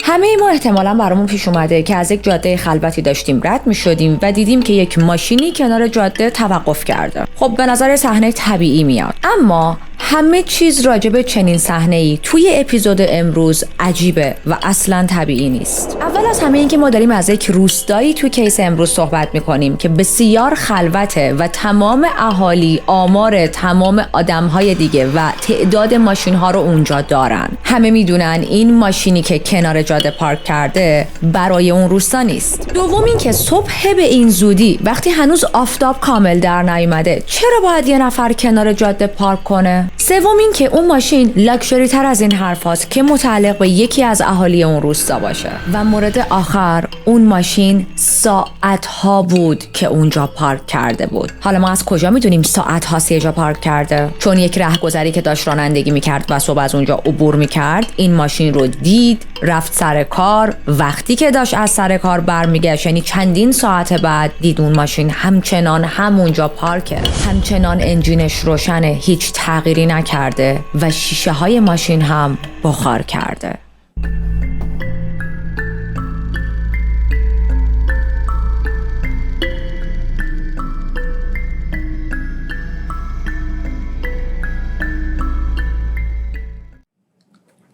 همه ما احتمالاً برامون پیش اومده که از یک جاده خلوتی داشتیم رد می‌شدیم و دیدیم که یک ماشینی کنار جاده توقف کرده. خب به نظر صحنه طبیعی میاد، اما همه چیز راجع به چنین صحنه‌ای توی اپیزود امروز عجیبه و اصلاً طبیعی نیست. اول از همه این که ما داریم از یک روستایی توی کیس امروز صحبت می‌کنیم که بسیار خلوته و تمام اهالی آمار تمام آدم‌های دیگه و تعداد ماشین‌ها رو اونجا دارن. همه میدونن این ماشینی که کنار جاده پارک کرده برای اون روستا نیست. دوم این که صبح به این زودی وقتی هنوز آفتاب کامل در نیومده چرا باید یه نفر کنار جاده پارک کنه؟ سوم این که اون ماشین لاکچری تر از این حرفاست که متعلق به یکی از اهالی اون روستا باشه. و مورد آخر اون ماشین ساعت‌ها بود که اونجا پارک کرده بود. حالا ما از کجا میدونیم ساعت‌ها یه جا پارک کرده؟ چون یک راهگذری که داشت رانندگی میکرد و صبح از اونجا عبور میکرد این ماشین رو دید، رفت سر کار. وقتی که داشت از سر کار برمیگشت، یعنی چندین ساعت بعد، دید اون ماشین همچنان همونجا پارکه، همچنان انجینش روشنه، هیچ تغییری نکرده و شیشه های ماشین هم بخار کرده.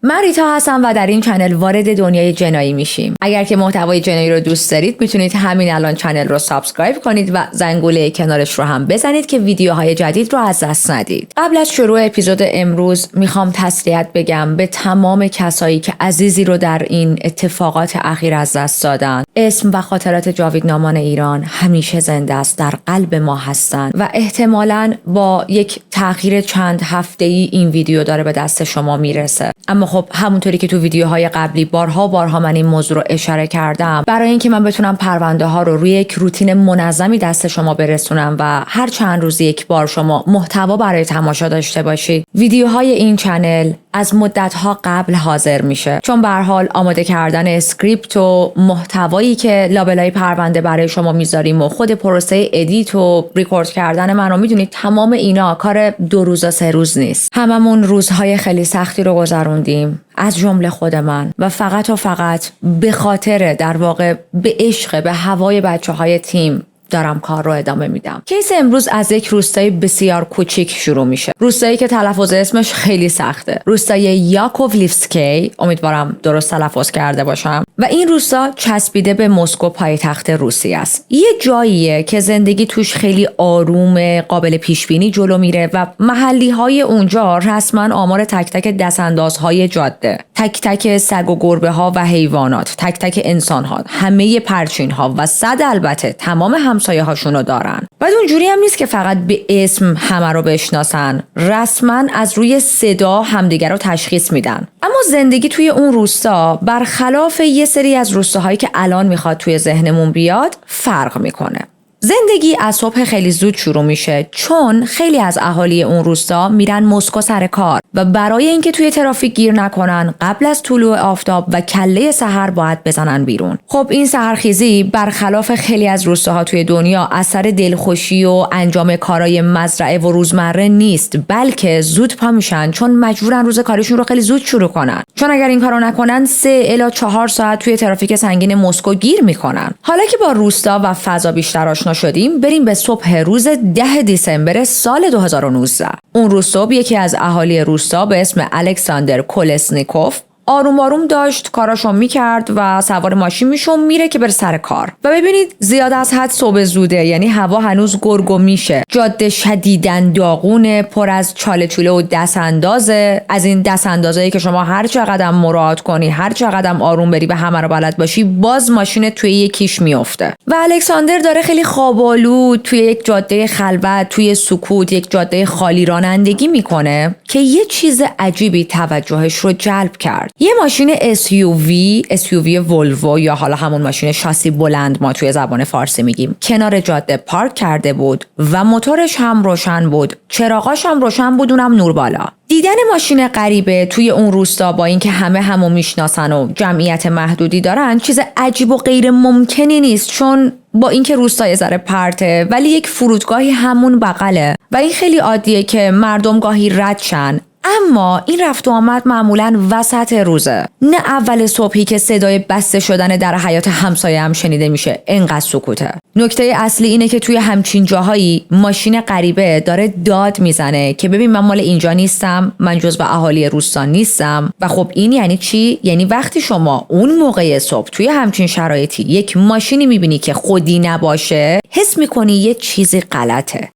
من ریتا هستم و در این چنل وارد دنیای جنایی میشیم. اگر که محتوای جنایی رو دوست دارید میتونید همین الان چنل رو سابسکرایب کنید و زنگوله کنارش رو هم بزنید که ویدیوهای جدید رو از دست ندید. قبل از شروع اپیزود امروز میخوام تسلیت بگم به تمام کسایی که عزیزی رو در این اتفاقات اخیر از دست دادن. اسم و خاطرات جاویدنامان ایران همیشه زنده است، در قلب ما هستن و احتمالاً با یک تأخیر چند هفته‌ای این ویدیو داره به دست شما میرسه. اما خب همونطوری که تو ویدیوهای قبلی بارها من این موضوع رو اشاره کردم، برای اینکه من بتونم پرونده ها رو روی یک روتین منظمی دست شما برسونم و هر چند روز یک بار شما محتوا برای تماشا داشته باشید، ویدیوهای این چنل از مدت‌ها قبل حاضر میشه. چون به هر حال آماده کردن اسکریپت و محتوایی که لابلای پرونده برای شما میذاریم و خود پروسه ادیت و ریکورد کردن من رو میدونید تمام اینا کار 2 روز و 3 روز نیست. هممون روزهای خیلی سختی رو گذروندیم، از جمله خود من، و فقط به خاطر، در واقع به عشق، به هوای بچه‌های تیم دارم کار رو ادامه میدم. کیس امروز از یک روستای بسیار کوچیک شروع میشه. روستایی که تلفظ اسمش خیلی سخته. روستای یاکوولسکی، امیدوارم درست تلفظ کرده باشم. و این روستا چسبیده به مسکو، پایتخت روسیه است. یه جاییه که زندگی توش خیلی آرومه، قابل پیش بینی جلو میره و محلی های اونجا رسما آمار تک تک دستاندازهای جاده، تک تک سگ و گربه ها و حیوانات، تک تک انسان ها، همه پرچین ها و صد البته تمام همسایه هاشونو دارن. بعد اونجوری هم نیست که فقط به اسم همه رو بشناسن، رسما از روی صدا همدیگر رو تشخیص میدن. اما زندگی توی اون روستا برخلاف یه سری از روستاهایی که الان میخواد توی ذهنمون بیاد فرق میکنه. زندگی از صبح خیلی زود شروع میشه، چون خیلی از اهالی اون روستا میرن مسکو سر کار و برای اینکه توی ترافیک گیر نکنن قبل از طلوع آفتاب و کله سحر باید بزنن بیرون. خب این سحرخیزی برخلاف خیلی از روستاها توی دنیا اثر دلخوشی و انجام کارهای مزرعه و روزمره نیست، بلکه زود پا میشن چون مجبورن روز کاریشون رو خیلی زود شروع کنن، چون اگر این کارو نکنن 3 الی 4 ساعت توی ترافیک سنگین مسکو گیر میکنن. حالا که با روستا و فضا بیشتر آشنا شدیم، بریم به صبح روز 10 دیسمبر سال 2019. اون روز صبح یکی از اهالی روستا به اسم الکساندر کولسنیکوف آروم داشت کاراشو میکرد و سوار ماشین میشون میره که بره سر کار. و ببینید زیاد از حد صبح زوده، یعنی هوا هنوز گرگ و میشه، جاده شدیداً داغونه، پر از چاله چوله و دست اندازه، از این دست اندازایی که شما هر چقدر مراعات کنی، هر چقدر آروم بری، به همه رو بلد باشی، باز ماشین توی یکیش میفته. و الکساندر داره خیلی خوابالود توی یک جاده خلوت، توی سکوت، یک جاده خالی رانندگی میکنه که یه چیز عجیبی توجهش رو جلب کرد. یه ماشین SUV ولوو، یا حالا همون ماشین شاسی بلند ما توی زبان فارسی میگیم، کنار جاده پارک کرده بود و موتورش هم روشن بود، چراغاش هم روشن بود، اونم نور بالا. دیدن ماشین غریبه توی اون روستا با اینکه همه همو میشناسن و جمعیت محدودی دارن چیز عجیب و غیر ممکنی نیست، چون با اینکه روستا یه ذره پرته ولی یک فرودگاهی همون بغله و این خیلی عادیه که مردم گاهی رد شن، اما این رفت و آمد معمولاً وسط روزه، نه اول صبحی که صدای بسته شدن در حیاط همسایه هم شنیده میشه. انقدر سکوته. نکته اصلی اینه که توی همچین جاهایی ماشین غریبه داره داد میزنه که ببین من مال اینجا نیستم، من جزو اهالی روستا نیستم. و خب این یعنی چی؟ یعنی وقتی شما اون موقع صبح توی همچین شرایطی یک ماشینی میبینی که خودی نباشه، حس میکنی یه چیزی غلطه.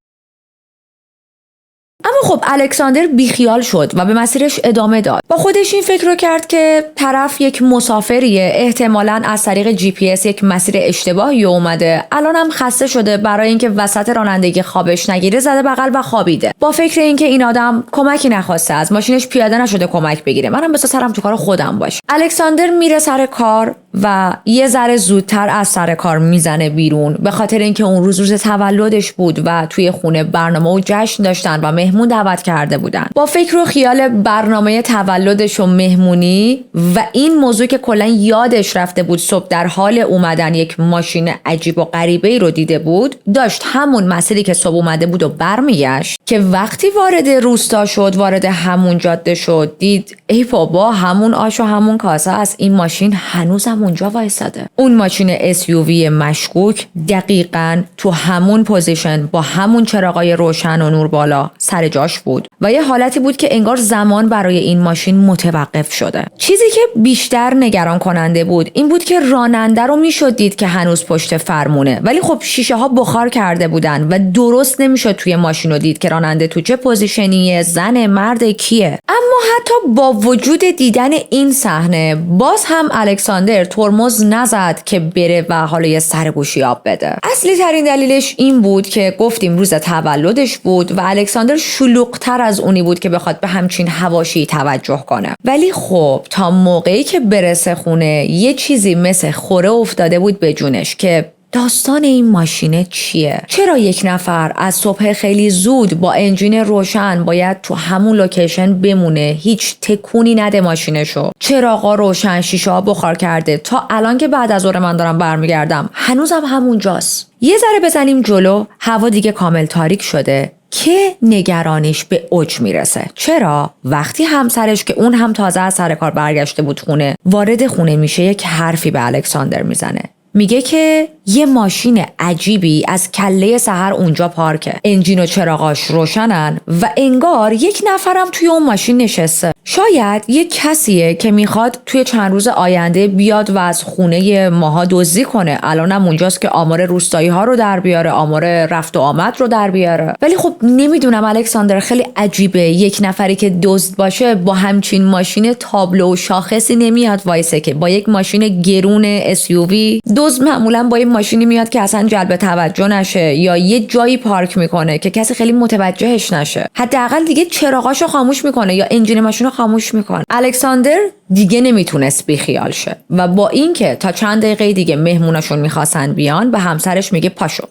اما خب الکساندر بیخیال شد و به مسیرش ادامه داد. با خودش این فکر رو کرد که طرف یک مسافریه، احتمالاً از طریق GPS یک مسیر اشتباهی اومده، الانم خسته شده، برای اینکه وسط رانندگی خوابش نگیره زده بغل و خوابیده. با فکر اینکه این آدم کمکی نخواسته، از ماشینش پیاده نشده کمک بگیره، منم بس سرم تو کار خودم باشه. الکساندر میره سر کار و یه ذره زودتر از سر کار میزنه بیرون، به خاطر اینکه اون روز تولدش بود و توی خونه برنامه و جشن داشتن و مهمون دعوت کرده بودن. با فکر و خیال برنامه تولدش و مهمونی و این موضوع که کلا یادش رفته بود صبح در حال اومدن یک ماشین عجیب و غریبه‌ای رو دیده بود، داشت همون مسیری که صبح اومده بود و برمیگشت که وقتی وارد روستا شد، وارد همون جاده شد، دید ای بابا همون آش و همون کاسه است، این ماشین هنوزم اونجا وایساده. اون ماشین SUV مشکوک دقیقاً تو همون پوزیشن با همون چراغای روشن و نور بالا سر جاش بود و یه حالتی بود که انگار زمان برای این ماشین متوقف شده. چیزی که بیشتر نگران کننده بود این بود که راننده رو میشد دید که هنوز پشت فرمونه، ولی خب شیشه ها بخار کرده بودن و درست نمیشد توی ماشین رو دید که راننده تو چه پوزیشنیه، زن، مرد، کیه. اما حتی با وجود دیدن این صحنه باز هم الکساندر ترمز نزد که بره و حالا یه سرگوشی آب بده. اصلی ترین دلیلش این بود که گفتیم روز تولدش بود و الکساندر شلوغ‌تر از اونی بود که بخواد به همچین حواشی توجه کنه. ولی خب تا موقعی که برسه خونه یه چیزی مثل خوره افتاده بود به جونش که داستان این ماشینه چیه؟ چرا یک نفر از صبح خیلی زود با انجین روشن باید تو همون لوکیشن بمونه، هیچ تکونی نده ماشینشو؟ چراغا روشن، شیشه ها بخار کرده، تا الان که بعد از ظهر من دارم برمیگردم هنوزم همونجاست. یه ذره بزنیم جلو، هوا دیگه کامل تاریک شده که نگرانیش به اوج میرسه. چرا؟ وقتی همسرش که اون هم تازه از سر کار برگشته بود خونه، وارد خونه میشه، یک حرفی به الکساندر میزنه. میگه که یه ماشین عجیبی از کله سحر اونجا پارکه، انجین و چراغاش روشنن و انگار یک نفرم توی اون ماشین نشسته. شاید یه کسیه که میخواد توی چند روز آینده بیاد و از خونه ماها دزدی کنه. الانم اونجاست که آمار روستایی ها رو در بیاره، آمار رفت و آمد رو در بیاره. ولی خب نمیدونم الکساندر، خیلی عجیبه یک نفری که دزد باشه با همچین ماشین تابلو و شاخصی نمیاد وایسه، که با یک ماشین گرون SUV دزد معمولا با این ماشینی میاد که اصلا جلب توجه نشه یا یه جایی پارک میکنه که کسی خیلی متوجهش نشه، حداقل دیگه چراغاشو خاموش میکنه یا انجین ماشینو خاموش میکنه. الکساندر دیگه نمیتونست بیخیال شه و با اینکه تا چند دقیقه دیگه مهموناشون میخواستن بیان به همسرش میگه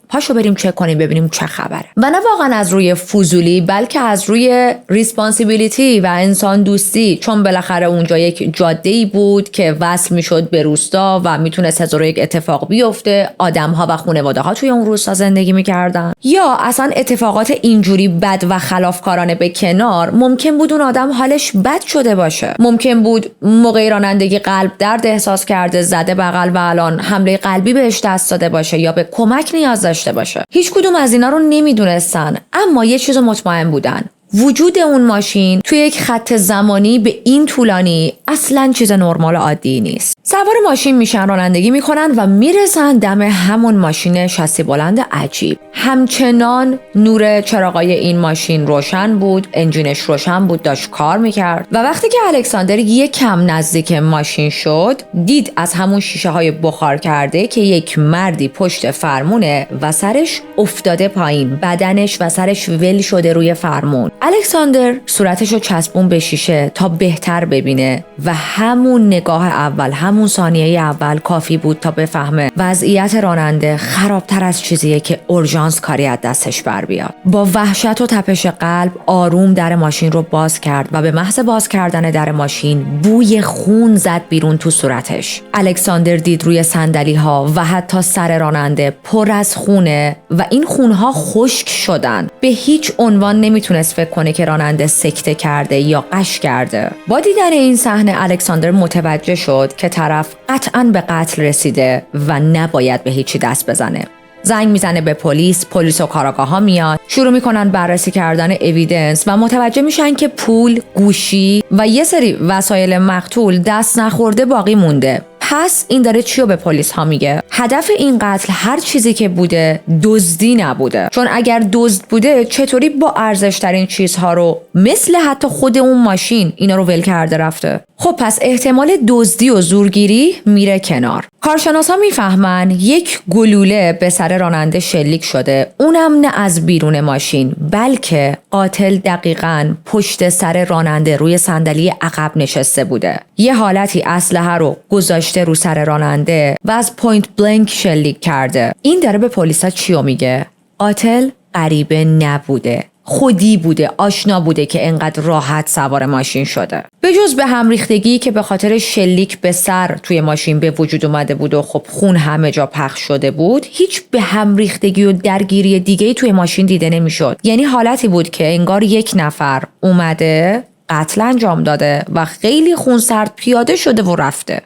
پاشو بریم چک کنیم ببینیم چه خبره. و نه واقعا از روی فضولی، بلکه از روی ریسپانسیبیلیتی و انسان دوستی، چون بالاخره اونجا یک جاده‌ای بود که وصل میشد به روستا و میتونست هزار و یک اتفاق بیفته. آدم‌ها و خانواده‌ها توی اون روستا زندگی میکردن، یا اصلا اتفاقات اینجوری بد و خلافکارانه به کنار، ممکن بود اون آدم حالش بد شده باشه، ممکن بود موقع رانندگی قلب درد احساس کرده، زده بغل و الان حمله قلبی بهش دست داده باشه یا به کمک نیاز داشته باشه. هیچ کدوم از اینا رو نمیدونستن، اما یه چیزو مطمئن بودن: وجود اون ماشین توی یک خط زمانی به این طولانی اصلاً چیز نرمال عادی نیست. سوار ماشین میشن، رانندگی میکنن و میرسن دم همون ماشین شاسی بلند عجیب. همچنان نور چراغای این ماشین روشن بود، انجینش روشن بود، داشت کار میکرد. و وقتی که الکساندر یک کم نزدیک ماشین شد، دید از همون شیشه های بخار کرده که یک مردی پشت فرمونه و سرش افتاده پایین، بدنش و سرش ول شده روی فرمون. الکساندر صورتشو چسبون به شیشه تا بهتر ببینه و همون نگاه اول، همون ثانیه اول کافی بود تا بفهمه وضعیت راننده خرابتر از چیزیه که اورژانس کاری از دستش بر بیاد. با وحشت و تپش قلب آروم در ماشین رو باز کرد و به محض باز کردن در ماشین بوی خون زد بیرون تو صورتش. الکساندر دید روی صندلی ها و حتی سر راننده پر از خونه و این خونها خشک شدن. به هیچ عنوان نمیتونست فکر کنه که راننده سکته کرده یا غش کرده. با دیدن این صحنه الکساندر متوجه شد که طرف قطعاً به قتل رسیده و نباید به هیچی دست بزنه. زنگ میزنه به پلیس و کاراگاه‌ها میاد، شروع میکنن بررسی کردن اویدنس و متوجه میشن که پول، گوشی و یه سری وسایل مقتول دست نخورده باقی مونده. پس این داره چیو به پلیس ها میگه؟ هدف این قتل هر چیزی که بوده دزدی نبوده، چون اگر دزد بوده چطوری با ارزش ترین چیزها رو مثل حتی خود اون ماشین اینا رو ول کرده رفته؟ خب پس احتمال دزدی و زورگیری میره کنار. کارشناسا میفهمن یک گلوله به سر راننده شلیک شده، اونم نه از بیرون ماشین، بلکه قاتل دقیقاً پشت سر راننده روی صندلی عقب نشسته بوده. یه حالتی اسلحه رو گذاشته رو سر راننده و از پوینت بلنک شلیک کرده. این داره به پلیسا چیو میگه؟ قاتل غریبه نبوده، خودی بوده، آشنا بوده که انقدر راحت سوار ماشین شده. به جز به هم ریختگی که به خاطر شلیک به سر توی ماشین به وجود اومده بود و خب خون همه جا پخش شده بود، هیچ به هم ریختگی و درگیری دیگه‌ای توی ماشین دیده نمیشد. یعنی حالتی بود که انگار یک نفر اومده قتل انجام داده و خیلی خونسرد پیاده شده و رفته.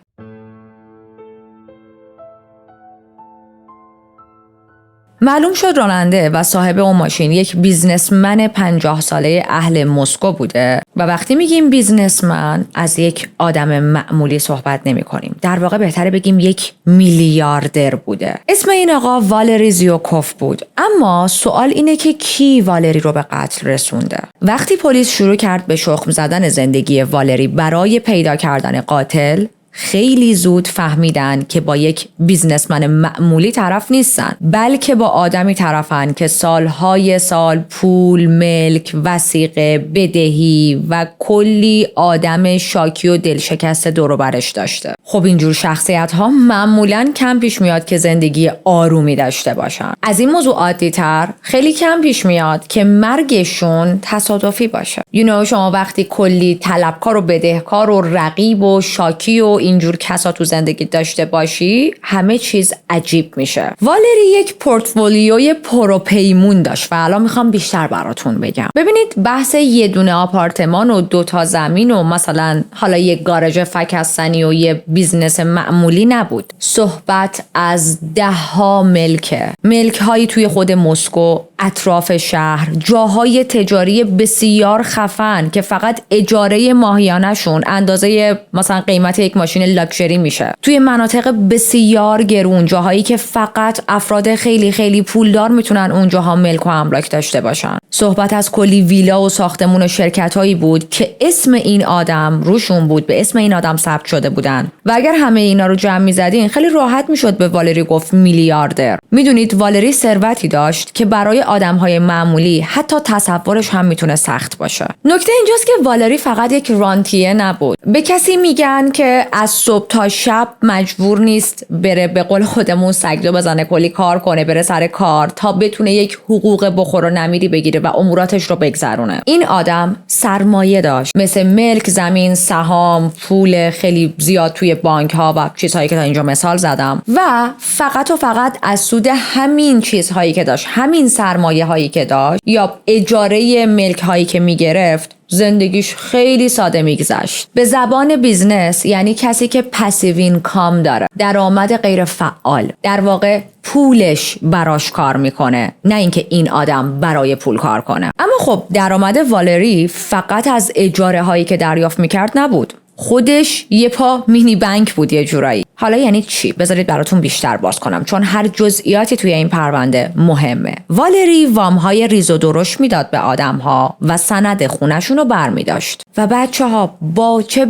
معلوم شد راننده و صاحب اون ماشین یک بیزنسمن 50 ساله اهل مسکو بوده و وقتی میگیم بیزنسمن از یک آدم معمولی صحبت نمی کنیم. در واقع بهتره بگیم یک میلیاردر بوده. اسم این آقا والری زیوکوف بود. اما سوال اینه که کی والری رو به قتل رسونده؟ وقتی پلیس شروع کرد به شخم زدن زندگی والری برای پیدا کردن قاتل، خیلی زود فهمیدن که با یک بیزنسمن معمولی طرف نیستن، بلکه با آدمی طرفن که سالهای سال پول، ملک، وثیقه، بدهی و کلی آدم شاکی و دلشکسته دور و برش داشته. خب اینجور شخصیت ها معمولاً کم پیش میاد که زندگی آرومی داشته باشن. از این موضوع عادی تر خیلی کم پیش میاد که مرگشون تصادفی باشه. شما وقتی کلی طلبکار و بدهکار و رقیب و شاکی و اینجور کسا تو زندگی داشته باشی، همه چیز عجیب میشه. والری یک پورتفولیوی پروپیمون داشت و الان میخوام بیشتر براتون بگم. ببینید بحث یه دونه آپارتمان و 2 تا زمین و مثلا حالا یک گاراژ فکستنی و یه بیزنس معمولی نبود. صحبت از 10 ملک هایی توی خود مسکو، اطراف شهر، جاهای تجاری بسیار خفن که فقط اجاره ماهیانشون اندازه مثلا قیمت یک ماشین لاکچری میشه. توی مناطق بسیار گرون، جاهایی که فقط افراد خیلی خیلی پولدار میتونن اونجاها ملک و املاک داشته باشن. صحبت از کلی ویلا و ساختمون و شرکت‌هایی بود که اسم این آدم روشون بود، به اسم این آدم ثبت شده بودن. و اگر همه اینا رو جمع می‌زدین خیلی راحت میشد به والری گفت میلیاردر. میدونید والری ثروتی داشت که برای آدم‌های معمولی حتی تصورش هم میتونه سخت باشه. نکته اینجاست که والری فقط یک رانتیه نبود. به کسی میگن که از صبح تا شب مجبور نیست بره به قول خودمون سگدو بزنه، کلی کار کنه، بره سر کار تا بتونه یک حقوق بخور و نمیری بگیره و اموراتش رو بگذرونه. این آدم سرمایه داشت، مثل ملک، زمین، سهام، پول خیلی زیاد توی بانک ها و چیزهایی که تا اینجا مثال زدم و فقط از سود همین چیزهایی که داشت، همین سرمایه هایی که داشت یا اجاره ملک هایی که میگرفت، زندگیش خیلی ساده میگذشت. به زبان بیزنس یعنی کسی که پسیو اینکام داره، درآمد غیر فعال. در واقع پولش براش کار میکنه، نه اینکه این آدم برای پول کار کنه. اما خب درآمد والری فقط از اجاره هایی که دریافت میکرد نبود. خودش یه پا مینی بانک بود یه جورایی. حالا یعنی چی؟ بذارید براتون بیشتر باز کنم چون هر جزئیاتی توی این پرونده مهمه. والری وام‌های ریز و درشت میداد به آدم‌ها و سند خونه‌شون رو برمی‌داشت. و بچه‌ها با چه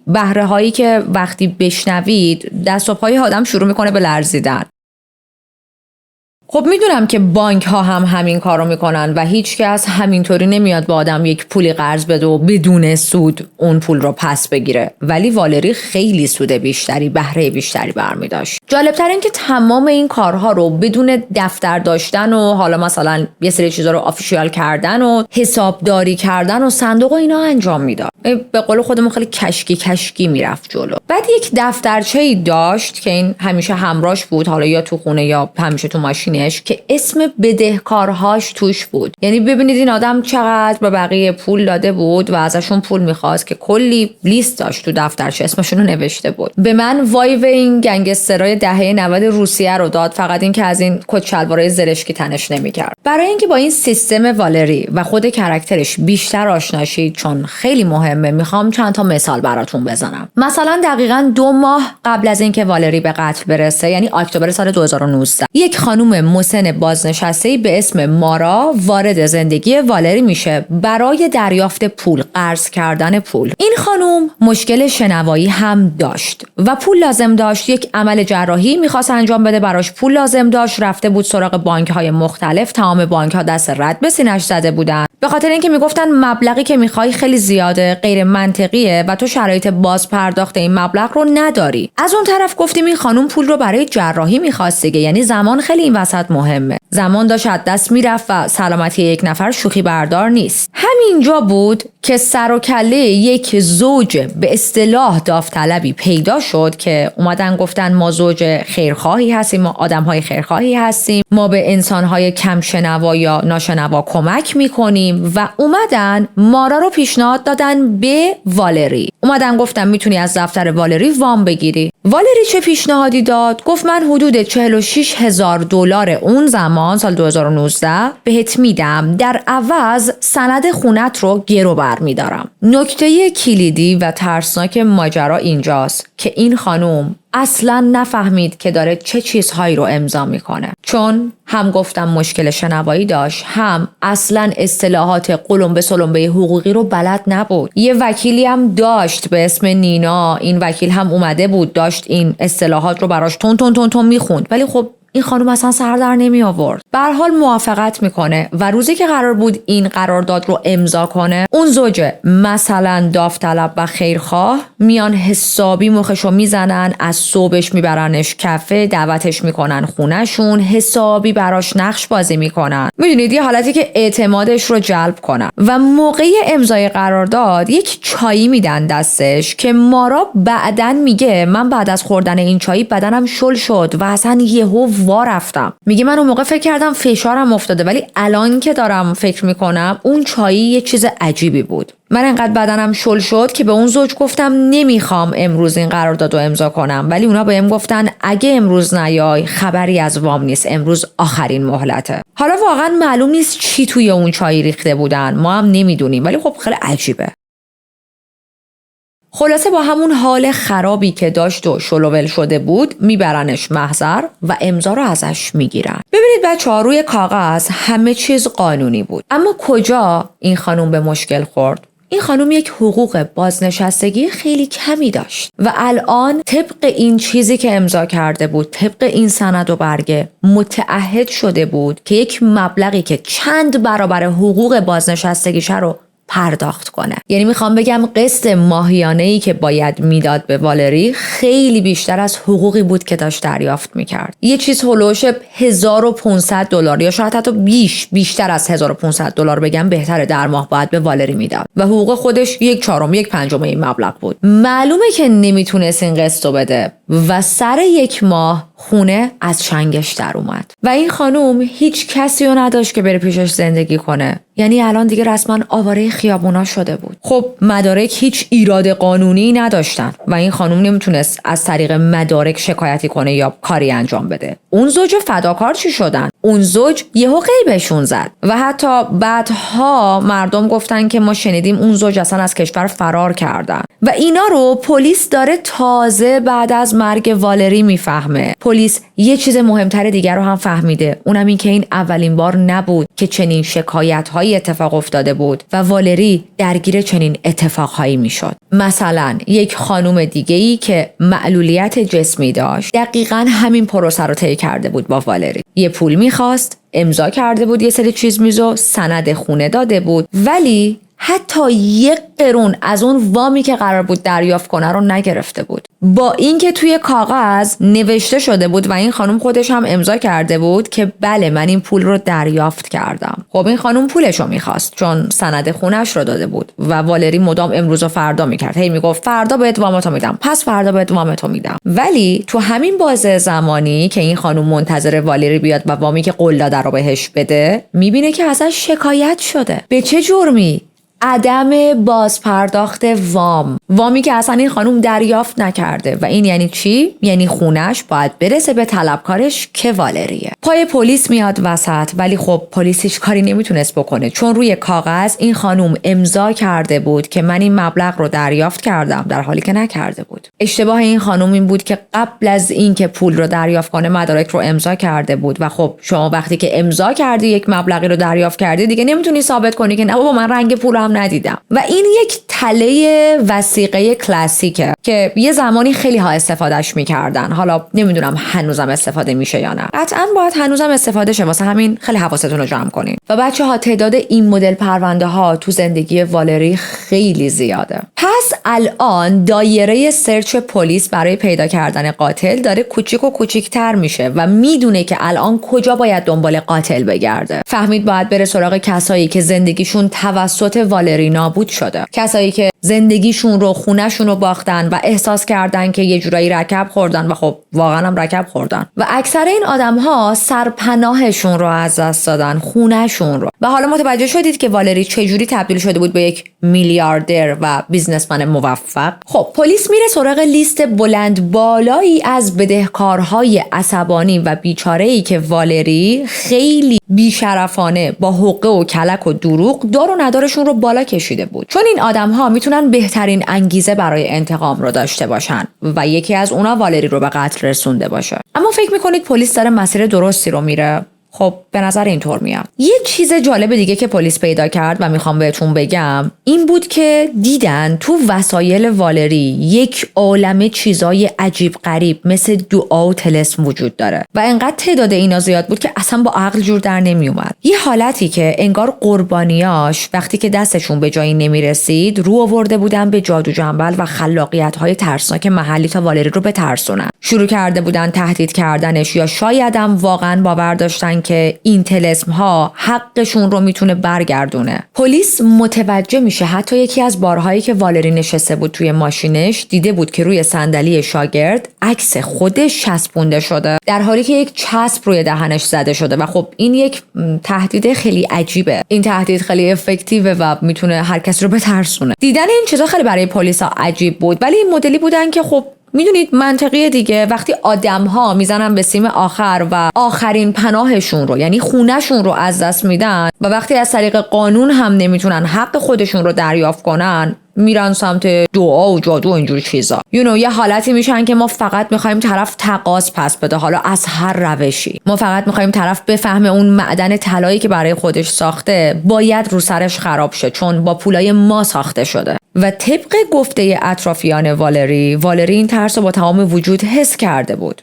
بهره‌هایی که وقتی بشنوید دست و پای آدم شروع میکنه به لرزیدن. خب میدونم که بانک ها هم همین کارو میکنن و هیچ کس همینطوری نمیاد با آدم یک پولی قرض بده و بدون سود اون پول رو پس بگیره، ولی والری خیلی سود بیشتری، بهره بیشتری برمی‌داشت. جالب‌تر این که تمام این کارها رو بدون دفتر داشتن و حالا مثلا یه سری چیزا رو آفیشیال کردن و حسابداری کردن و صندوق و اینا انجام میداد. به قول خودمون خیلی کشکی میرفت جلو. بعد یک دفترچه‌ای داشت که این همیشه همراهش بود، حالا یا تو خونه یا همیشه تو ماشین زمینش که اسم بدهکارهاش توش بود. یعنی ببینید این آدم چقدر به بقیه پول داده بود و ازشون پول میخواست که کلی لیست داشت تو دفترش اسمشون رو نوشته بود. به من وایو این گنگسترای دهه 90 روسیه رو داد، فقط این که از این کت شلوارای زرشکی تنش نمیکرد. برای اینکه با این سیستم والری و خود کاراکترش بیشتر آشنا شید چون خیلی مهمه، میخوام چند تا مثال براتون بزنم. مثلا دقیقاً 2 ماه قبل از اینکه والری به قتل برسه، یعنی اکتبر سال 2019، یک خانم مسن بازنشسته‌ای به اسم مارا وارد زندگی والری میشه برای دریافت پول، قرض کردن پول. این خانم مشکل شنوایی هم داشت و پول لازم داشت. یک عمل جراحی میخواست انجام بده، براش پول لازم داشت. رفته بود سراغ بانک‌های مختلف، تمام بانک‌ها دست رد به سینه‌اش زده بودن به خاطر اینکه میگفتن مبلغی که میخوای خیلی زیاده، غیر منطقیه و تو شرایط باز پرداخت این مبلغ رو نداری. از اون طرف گفتیم این خانم پول رو برای جراحی میخواست دیگه، یعنی زمان خیلی این وسط مهمه. زمان داشت از دست میرفت و سلامتی یک نفر شوخی بردار نیست. همینجا بود که سر و کله یک زوج به اصطلاح داوطلبی پیدا شد که اومدن گفتن ما زوج خیرخواهی هستیم، ما آدم‌های خیرخواهی هستیم، ما به انسان‌های کم شنوا یا ناشنوا کمک میکنیم و اومدن مارا رو پیشنهاد دادن به والری. اومدن گفتن میتونی از دفتر والری وام بگیری. والری چه پیشنهادی داد؟ گفت من حدود $46,000 اون زمان سال 2019 بهت میدم، در عوض سند خونت رو گرو برمیدارم. نکته کلیدی و ترسناک ماجرا اینجاست که این خانوم اصلا نفهمید که داره چه چیزهایی رو امضا میکنه، چون هم گفتم مشکل شنوایی داشت، هم اصلا اصطلاحات قلمبه سلمبه حقوقی رو بلد نبود. یه وکیلی هم داشت به اسم نینا، این وکیل هم اومده بود داشت این اصطلاحات رو براش تون تون تون تون میخوند، ولی خب این خانم اصلا سر در نمی آورد. به هر حال موافقت میکنه و روزی که قرار بود این قرارداد رو امضا کنه، اون زوج مثلا داوطلب و خیرخواه میان حسابی مخشو میزنن، از صبحش میبرنش کافه، دعوتش میکنن خونهشون، حسابی براش نقش بازی میکنن. میدونید یه حالتی که اعتمادش رو جلب کنن. و موقع امضای قرارداد یک چایی میدن دستش که مارا بعدن میگه من بعد از خوردن این چایی بدنم شل شد و اصلا یهو وا رفتم. میگه من اون موقع فکر کردم فشارم افتاده، ولی الان که دارم فکر میکنم اون چایی یه چیز عجیبی بود. من انقدر بدنم شل شد که به اون زوج گفتم نمیخوام امروز این قرارداد رو امضا کنم، ولی اونا بهم گفتن اگه امروز نیای خبری از وام نیست، امروز آخرین مهلته. حالا واقعا معلوم نیست چی توی اون چای ریخته بودن، ما هم نمیدونیم، ولی خب خیلی عجیبه. خلاصه با همون حال خرابی که داشت و شلوول شده بود میبرنش محضر و امضا رو ازش میگیرن. ببینید بچه‌ها، روی کاغذ همه چیز قانونی بود، اما کجا این خانم به مشکل خورد؟ این خانم یک حقوق بازنشستگی خیلی کمی داشت و الان طبق این چیزی که امضا کرده بود، طبق این سند و برگه، متعهد شده بود که یک مبلغی که چند برابر حقوق بازنشستگیش رو پرداخت کنه. یعنی میخوام بگم قسط ماهیانه‌ای که باید میداد به والری خیلی بیشتر از حقوقی بود که داشت دریافت میکرد. یه چیز هولوش $1,500 یا شاید حتی بیشتر از $1,500 بگم بهتره در ماه باید به والری میداد و حقوق خودش 1/4 این مبلغ بود. معلومه که نمیتونست این قسطو بده و سر 1 ماه خونه از چنگش در اومد و این خانوم هیچ کسی رو نداشت که بره پیشش زندگی کنه. یعنی الان دیگه رسما آواره خیابونا شده بود. خب مدارک هیچ ایراد قانونی نداشتن و این خانوم نمیتونست از طریق مدارک شکایتی کنه یا کاری انجام بده. اون زوج فداکار چی شدن؟ اون زوج یهو غیبشون زد و حتی بعدها مردم گفتن که ما شنیدیم اون زوج اصلا از کشور فرار کردن و اینا رو پلیس داره تازه بعد از مرگ والری میفهمه. پلیس یه چیز مهمتر دیگر رو هم فهمیده، اونم این که این اولین بار نبود که چنین شکایت‌هایی اتفاق افتاده بود و والری درگیر چنین اتفاقهایی میشد. مثلا یک خانم دیگه‌ای که معلولیت جسمی داشت دقیقاً همین پروسه رو طی کرده بود با والری. یه پول میخواست، امضا کرده بود، یه سری چیز میزو سند خونه داده بود، ولی حتی 1 قرون از اون وامی که قرار بود دریافت کنه رو نگرفته بود. با اینکه توی کاغذ نوشته شده بود و این خانم خودش هم امضا کرده بود که بله من این پول رو دریافت کردم. خب این خانم پولش رو میخواست چون سند خونش رو داده بود و والری مدام امروز و فردا میکرد. هی میگفت فردا بهت وامتو میدم، پس فردا بهت وامتو میدم. ولی تو همین بازه زمانی که این خانم منتظر والری بیاد و وامی که قول داده رو بهش بده، میبینه که ازش شکایت شده. به چه جرمی؟ عدم بازپرداخت وامی که اصلا این خانم دریافت نکرده. و این یعنی چی؟ یعنی خونش باید برسه به طلبکارش که والریه. پای پلیس میاد وسط، ولی خب پلیس هیچ کاری نمیتونست بکنه چون روی کاغذ این خانم امضا کرده بود که من این مبلغ رو دریافت کردم، در حالی که نکرده بود. اشتباه این خانم این بود که قبل از اینکه پول رو دریافت کنه مدارک رو امضا کرده بود و خب شما وقتی که امضا کردی یک مبلغی رو دریافت کردی دیگه نمیتونی ثابت کنی که نه بابا من رنگ پول ندیدم. و این یک تله وثیقه کلاسیکه که یه زمانی خیلی ها استفادهش میکردن. حالا نمیدونم هنوزم استفاده میشه یا نه. قطعا باید هنوزم استفاده شه، واسه همین خیلی حواستون رو جمع کنین. و بچه‌ها تعداد این مدل پرونده ها تو زندگی والری خیلی زیاده. پس الان دایره سرچ پلیس برای پیدا کردن قاتل داره کوچیک و کوچیک‌تر میشه و میدونه که الان کجا باید دنبال قاتل بگرده. فهمید باید بره سراغ کسایی که زندگیشون توسط والری نابود شده، کسایی که زندگیشون رو، خونه‌شون رو باختن و احساس کردن که یه جورایی رکب خوردن و خب واقعا هم رکب خوردن. و اکثر این آدم‌ها سرپناهشون رو از دست دادن، خونه‌شون رو. و حالا متوجه شدید که والری چجوری تبدیل شده بود به یک میلیاردر و بیزنسمن موفق. خب پلیس میره سراغ لیست بلند بالایی از بدهکارهای عصبانی و بیچاره‌ای که والری خیلی بیشرفانه با حقه و کلک و دروغ دار و ندارشون رو بالا کشیده بود. چون این آدم‌ها میتونن بهترین انگیزه برای انتقام رو داشته باشن و یکی از اونا والری رو به قتل رسونده باشه. اما فکر میکنید پلیس داره مسیر درستی رو میره؟ خب به نظر اینطور میاد. یه چیز جالب دیگه که پلیس پیدا کرد و میخوام بهتون بگم این بود که دیدن تو وسایل والری یک عالمه چیزای عجیب غریب مثل دعا و طلسم وجود داره و انقدر تعداد اینا زیاد بود که اصلا با عقل جور در نمیومد. یه حالتی که انگار قربانیاش وقتی که دستشون به جایی نمیرسید رو آورده بودن به جادو جنبل و خلاقیت‌های ترسناک محلی تا والری رو بترسونن. شروع کرده بودن تهدید کردنش یا شاید هم واقعا باور داشتن که این طلسم ها حقشون رو میتونه برگردونه. پلیس متوجه میشه حتی یکی از بارهایی که والری نشسته بود توی ماشینش دیده بود که روی صندلی شاگرد عکس خودش چسبونده شده در حالی که یک چسب روی دهنش زده شده و خب این یک تهدید خیلی عجیبه. این تهدید خیلی افکتیوه و میتونه هر کس رو بترسونه. دیدن این چیزا خیلی برای پلیسا عجیب بود، ولی این مدلی بودن که خب میدونید منطقیه دیگه. وقتی آدم‌ها میزنن به سیم آخر و آخرین پناهشون رو یعنی خونه‌شون رو از دست میدن و وقتی از طریق قانون هم نمیتونن حق خودشون رو دریافت کنن میرن سمت دعا و جادو و اینجور چیزا. یه حالتی میشن که ما فقط میخوایم طرف تقاضا پس بده، حالا از هر روشی. ما فقط میخوایم طرف بفهمه اون معدن طلایی که برای خودش ساخته باید رو سرش خراب شه چون با پولای ما ساخته شده. و طبق گفته اطرافیان والری این ترس رو با تمام وجود حس کرده بود.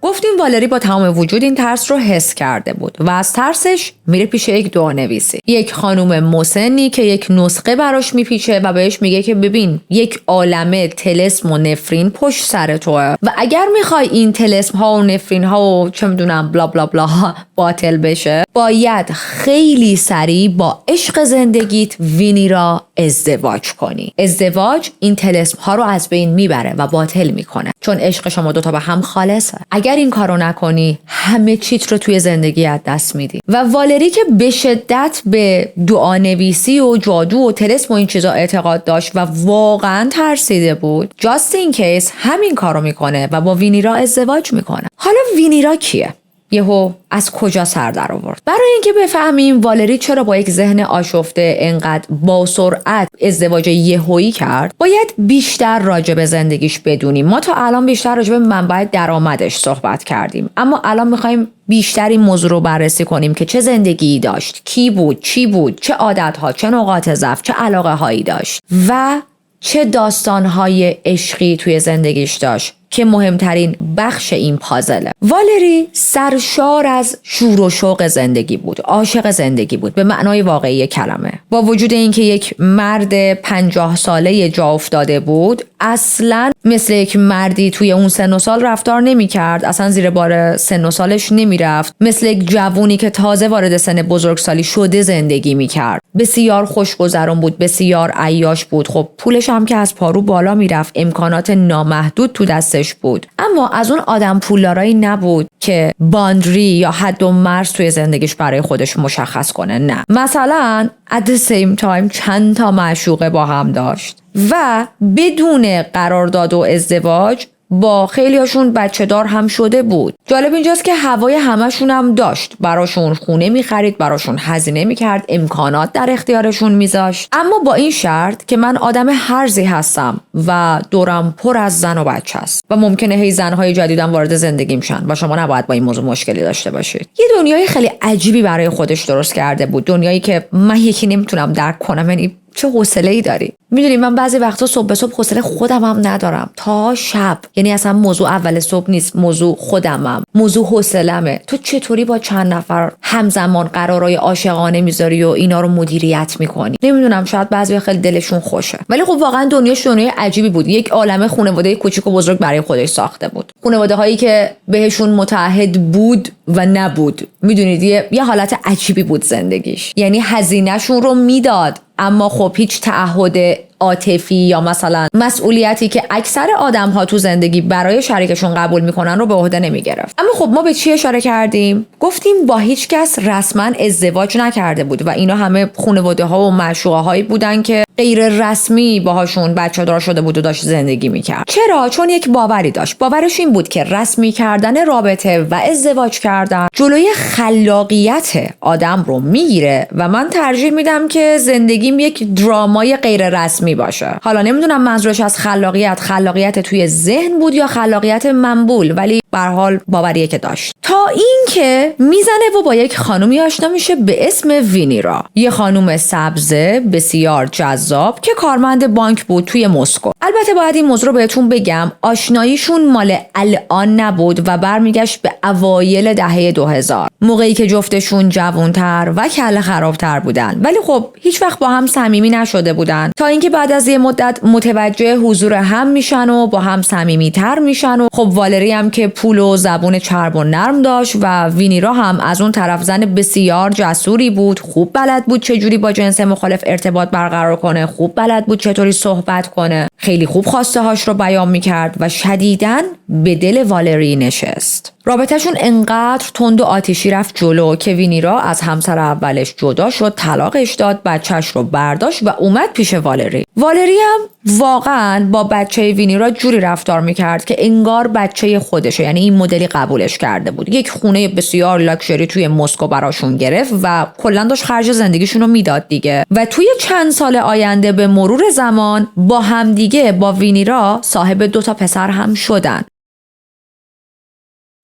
گفتیم والری با تمام وجود این ترس رو حس کرده بود و از ترسش میره پیش یک دعانویسی، یک خانم مسنی که یک نسخه براش میپیچه و بهش میگه که ببین یک عالمه طلسم و نفرین پشت سر توه و اگر میخوای این طلسم ها و نفرین ها و چه میدونم بلا بلا بلا باطل بشه باید خیلی سریع با عشق زندگیت وینی را ازدواج کنی. ازدواج این طلسم ها رو از بین میبره و باطل میکنه چون عشق شما دوتا به هم خالصه. اگر این کارو نکنی همه چیت رو توی زندگی از دست میدی. و والری که به شدت به دعانویسی و جادو و طلسم و این چیزا اعتقاد داشت و واقعا ترسیده بود جاست این کیس همین کارو میکنه و با وینیرا ازدواج میکنه. حالا وینیرا کیه؟ یهو از کجا سر در آورد؟ برای اینکه بفهمیم والری چرا با یک ذهن آشفته انقدر با سرعت ازدواج یهویی کرد باید بیشتر راجع به زندگیش بدونیم. ما تا الان بیشتر راجع به منبع درآمدش صحبت کردیم، اما الان میخوایم بیشتر این موضوع رو بررسی کنیم که چه زندگی داشت، کی بود، چی بود، چه عادت‌ها، چه نقاط ضعف، چه علاقه هایی داشت و چه داستان‌های عشقی توی زندگیش داشت که مهمترین بخش این پازله. والری سرشار از شور و شوق زندگی بود، عاشق زندگی بود به معنای واقعی کلمه. با وجود اینکه یک مرد 50 ساله جا افتاده بود، اصلا مثل یک مردی توی اون سن و سال رفتار نمی‌کرد، اصلا زیر بار سن و سالش نمی‌رفت، مثل یک جوونی که تازه وارد سن بزرگسالی شده زندگی می‌کرد. بسیار خوشگذرون بود، بسیار عیاش بود. خب پولش هم که از پارو بالا میرفت، امکانات نامحدود تو دستش بود، اما از اون آدم پولدارایی نبود که باندری یا حد و مرز توی زندگیش برای خودش مشخص کنه. نه، مثلا at the same time چند تا معشوقه با هم داشت و بدون قرارداد و ازدواج با خیلیاشون بچه دار هم شده بود. جالب اینجاست که هوای همشون هم داشت، براشون خونه میخرید، براشون هزینه میکرد، امکانات در اختیارشون میذاشت، اما با این شرط که من آدم هرزی هستم و دورم پر از زن و بچه است و ممکنه هی زنهای جدیدم وارد زندگی میشن و شما نباید با این موضوع مشکلی داشته باشید. یه دنیای خیلی عجیبی برای خودش درست کرده بود، دنیایی که من یکی نمیتونم درک کنم. یعنی چه حوصله‌ای داری؟ میدونی من بعضی وقتا صبح به صبح حوصله خودم هم ندارم تا شب. یعنی اصلا موضوع اول صبح نیست، موضوع خودمم، موضوع حوصله‌مه. تو چطوری با چند نفر همزمان قرارای عاشقانه میذاری و اینا رو مدیریت میکنی؟ نمیدونم، شاید بعضی خیلی دلشون خوشه، ولی خب واقعا دنیاش دنیای عجیبی بود. یک عالمه خانواده کوچیک و بزرگ برای خودش ساخته بود، خانواده هایی که بهشون متعهد بود و نبود. میدونید یه حالت عجیبی بود زندگیش. یعنی هزینه‌شون رو میداد، اما خب هیچ تعهد عاطفی یا مثلا مسئولیتی که اکثر آدم‌ها تو زندگی برای شریکشون قبول میکنن رو به عهده نمیگرفت. اما خب ما به چی اشاره کردیم؟ گفتیم با هیچ کس رسما ازدواج نکرده بود و اینا همه خانواده‌ها و معشوقه‌هایی بودن که غیر رسمی باهاشون بچه‌دار شده بود و داشت زندگی میکرد. چرا؟ چون یک باوری داشت. باورش این بود که رسمی کردن رابطه و ازدواج کردن جلوی خلاقیت آدم رو میگیره و من ترجیح میدم که زندگیم یک درامای غیر رسمی باشه. حالا نمیدونم منظورش از خلاقیت توی ذهن بود یا خلاقیت منبول، ولی به هر حال باوریه که داشت. تا اینکه میزنه و با یک خانومی آشنا میشه به اسم وینیرا، یه خانوم سبز بسیار جذاب که کارمند بانک بود توی مسکو. البته باید این موضوع رو بهتون بگم، آشناییشون مال الان نبود و برمیگشت به اوایل دهه 2000، موقعی که جفتشون جوانتر و کله خرابتر بودن، ولی خب هیچ وقت با هم صمیمی نشده بودن تا اینکه بعد از یه مدت متوجه حضور هم میشن و با هم صمیمیتر میشن. و خب والری هم که پول و زبون چرب و نرم داشت و وینیرا هم از اون طرف زن بسیار جسوری بود، خوب بلد بود چجوری با جنس مخالف ارتباط برقرار کنه، خوب بلد بود چطوری صحبت کنه، خیلی خوب خواسته هاش رو بیان میکرد و شدیداً به دل والری نشست. رابطهشون انقدر تند و آتشی رفت جلو که وینیرا از همسر اولش جدا شد، طلاقش داد، بچهش رو برداشت و اومد پیش والری. والری هم واقعا با بچه وینیرا جوری رفتار میکرد که انگار بچه خودشه، یعنی این مدلی قبولش کرده بود. یک خونه بسیار لاکچری توی مسکو براشون گرفت و کلا داشت خرج زندگیشون رو میداد دیگه. و توی چند سال آینده به مرور زمان با هم دیگه با وینیرا صاحب 2 تا پسر هم شدن.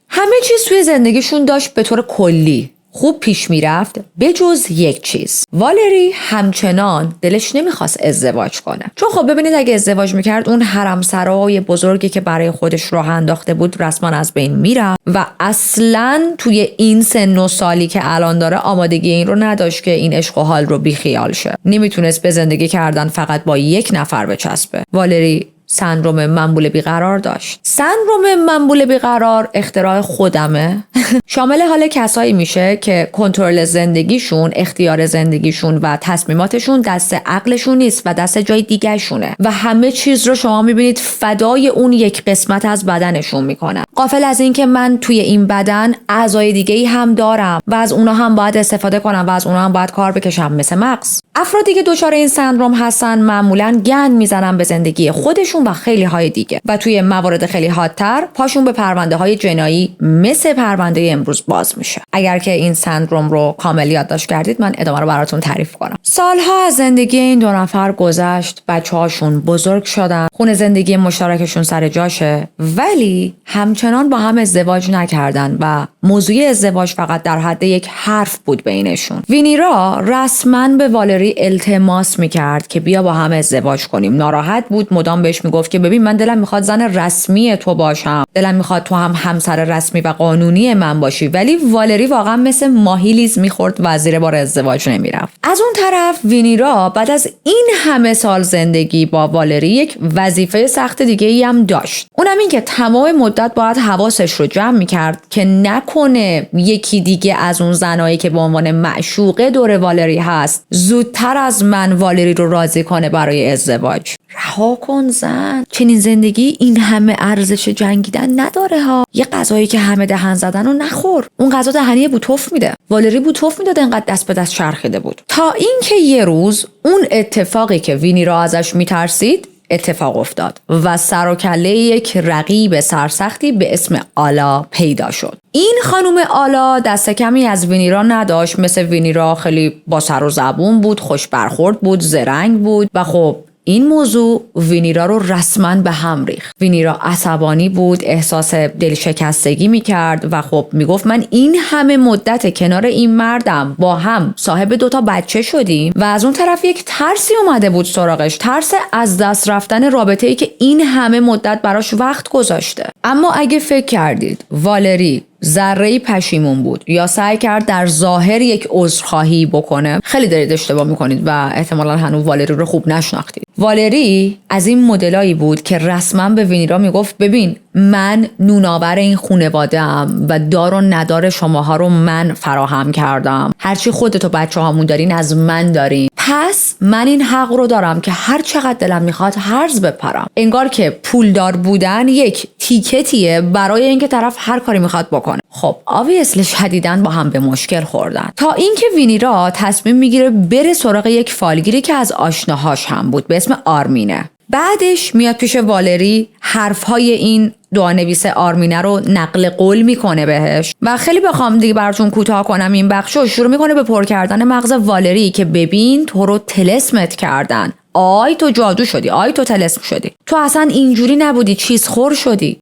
همه چیز توی زندگیشون داشت به طور کلی خوب پیش میرفت به جز یک چیز. والری همچنان دلش نمیخواست ازدواج کنه، چون خب ببینید اگه ازدواج میکرد اون حرمسرای بزرگی که برای خودش راه انداخته بود رسما از بین میرفت و اصلا توی این سن و سالی که الان داره آمادگی این رو نداشت که این عشق و حال رو بیخیال شه. نمیتونست به زندگی کردن فقط با یک نفر بچسبه. والری سندروم منبول بیقرار داشت. سندروم منبول بیقرار اختراع خودمه. شامل حال کسایی میشه که کنترل زندگیشون، اختیار زندگیشون و تصمیماتشون دست عقلشون نیست و دست جای دیگه شونه و همه چیز رو شما میبینید فدای اون یک قسمت از بدنشون میکنن، غافل از این که من توی این بدن اعضای دیگه‌ای هم دارم و از اونا هم باید استفاده کنم و از اونا هم باید کار بکشم، مثل مغز. افرادی که دچار این سندروم هستن معمولاً گند میزنن به زندگی خودشون و خیلی های دیگه و توی موارد خیلی حادتر پاشون به پرونده های جنایی مثل پرونده امروز باز میشه. اگر که این سندروم رو کامل یادداشت کردید من ادامه رو براتون تعریف کنم. سالها از زندگی این 2 نفر گذشت، بچه‌هاشون بزرگ شدن، خونه زندگی مشترکشون سر جاشه، ولی همچنان با هم ازدواج نکردن و موضوع ازدواج فقط در حد یک حرف بود بینشون. وینیرا رسما به والری التماس میکرد که بیا با هم ازدواج کنیم. ناراحت بود، مدام بهش میگفت که ببین من دلم میخواد زن رسمی تو باشم، دلم میخواد تو هم همسر رسمی و قانونی من باشی، ولی والری واقعا مثل ماهی لیز میخورد و زیر بار ازدواج نمیرفت. از اون طرف وینیرا بعد از این همه سال زندگی با والری یک وظیفه سخت دیگه ای هم داشت. اونم این که تمام مدت باید حواسش رو جمع میکرد که نکنه یکی دیگه از اون زنایی که به عنوان معشوقه دور والری هست زودتر از من والری رو راضی کنه برای ازدواج. رها کن زن، چنین زندگی این همه ارزش جنگیدن نداره ها. یه غذایی که همه دهن زدن رو نخور. اون غذا دهنی بوتوف میده. والری بوتوف میداد انقدر دست به دست چرخیده بود. تا اینکه یه روز اون اتفاقی که وینیرا ازش میترسید اتفاق افتاد و سر و کله یک رقیب سرسختی به اسم آلا پیدا شد. این خانم آلا دست کمی از وینیرا نداشت. مثل وینیرا خیلی با سر و زبون بود، خوش برخورد بود، زرنگ بود و خب این موضوع وینیرا رو رسما به هم ریخت. وینیرا عصبانی بود، احساس دلشکستگی میکرد و خب میگفت من این همه مدت کنار این مردم با هم صاحب 2 بچه شدیم و از اون طرف یک ترسی اومده بود سراغش، ترس از دست رفتن رابطه‌ای که این همه مدت براش وقت گذاشته. اما اگه فکر کردید والری ذره‌ای پشیمون بود یا سعی کرد در ظاهر یک عذرخواهی بکنه، خیلی دارید اشتباه میکنید و احتمالاً هنوز والری رو خوب نشناختید. والری از این مدلایی بود که رسما به وینیرا میگفت ببین من نونآور این خانواده ام و دار و ندار شماها رو من فراهم کردم، هرچی خودت و بچه‌هامون دارین از من دارین، پس من این حق رو دارم که هر چقدر دلم میخواد هرز بپرم. انگار که پولدار بودن یک تیکتیه برای اینکه طرف هر کاری میخواد بکنه. خب obviously شدیداً با هم به مشکل خوردن تا اینکه وینیرا تصمیم میگیره بره سراغ یک فالگیری که از آشناهاش هم بود به اسم آرمینه. بعدش میاد پیش والری، حرفهای این دعانویس آرمینه رو نقل قول میکنه بهش و خیلی بخوام دیگه براتون کوتاه کنم این بخشو، شروع میکنه به پر کردن مغز والری که ببین تو رو طلسمت کردن، آی تو جادو شدی، آی تو طلسم شدی، تو اصلا اینجوری نبودی، چیز خور شدی.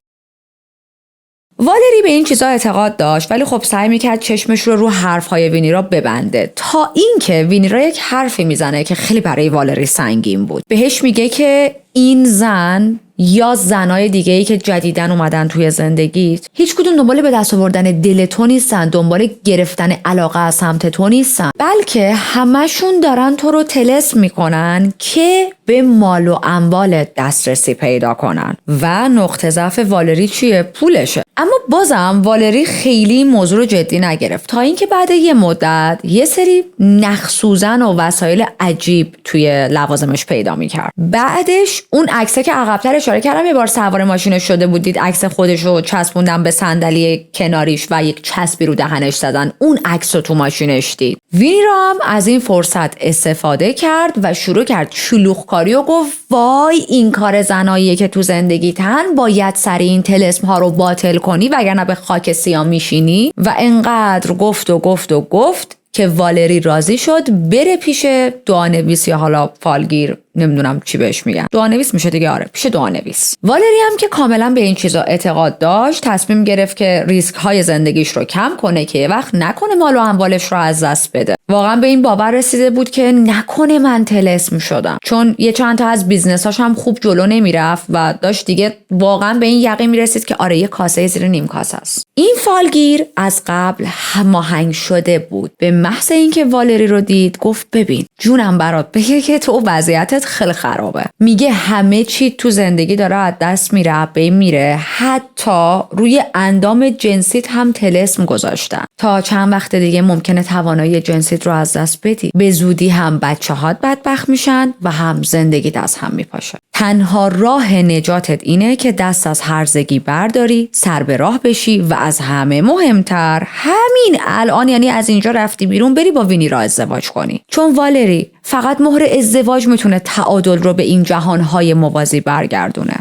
والری به این چیزا اعتقاد داشت ولی خب سعی میکرد چشمش رو حرفهای وینیرا ببنده تا اینکه وینیرا یک حرفی میزنه که خیلی برای والری سنگین بود. بهش میگه که این زن یا زنای دیگه‌ای که جدیداً اومدن توی زندگیت هیچ کدوم دنبال به دست آوردن دل تو نیستن، دنبال گرفتن علاقه از سمت تو نیستن، بلکه همشون دارن تو رو طلسم میکنن که به مال و اموالت دسترسی پیدا کنن. و نقطه ضعف والری چیه؟ پولشه. اما بازم والری خیلی موضوع رو جدی نگرفت تا اینکه بعد یه مدت یه سری نخسوزن و وسایل عجیب توی لوازمش پیدا میکرد. بعدش اون عکسه که عقب‌تر اشاره کردم، یه بار سوار ماشینش شده بود، دید عکس خودش رو چسبوندن به صندلی کناریش و یک چسبی رو دهنش زدن، اون عکس رو تو ماشینش دید. وینیرا هم از این فرصت استفاده کرد و شروع کرد شلوغکاری و گفت وای این کار زناییه که تو زندگی تن باید سر این طلسم ها رو باطل کنی وگرنه به خاک سیاه میشینی. و انقدر گفت که والری راضی شد بره پیش دعانویس یا حالا فالگیر، نمیدونم چی بهش میگن، دعانویس میشه دیگه، آره پیش دعانویس. والری هم که کاملا به این چیزا اعتقاد داشت تصمیم گرفت که ریسک های زندگیش رو کم کنه که یه وقت نکنه مال و اموالش رو از دست بده. واقعا به این باور رسیده بود که نکنه من طلسم شدم، چون یه چند تا از بیزنساش هم خوب جلو نمیرفت و داشت دیگه واقعا به این یقین میرسید که آره یه کاسه زیر نیم کاسه است. این فالگیر از قبل هماهنگ شده بود. به محض اینکه والری رو دید گفت ببین جونم برات بگه که تو وضعیتت خیلی خرابه. میگه همه چی تو زندگی داره از دست میره، به میره، حتی روی اندام جنسیت هم طلسم گذاشتن تا چند وقت دیگه ممکنه توانایی جنسیت رو از دست بدی. به زودی هم بچه‌هات بدبخت میشن و هم زندگیت از هم میپاشه. تنها راه نجاتت اینه که دست از هرزگی برداری، سر به راه بشی و از همه مهمتر همین الان، یعنی از اینجا رفتی بیرون، بری با وینیرا ازدواج کنی. چون والری فقط مهر ازدواج میتونه تعادل رو به این جهانهای موازی برگردونه.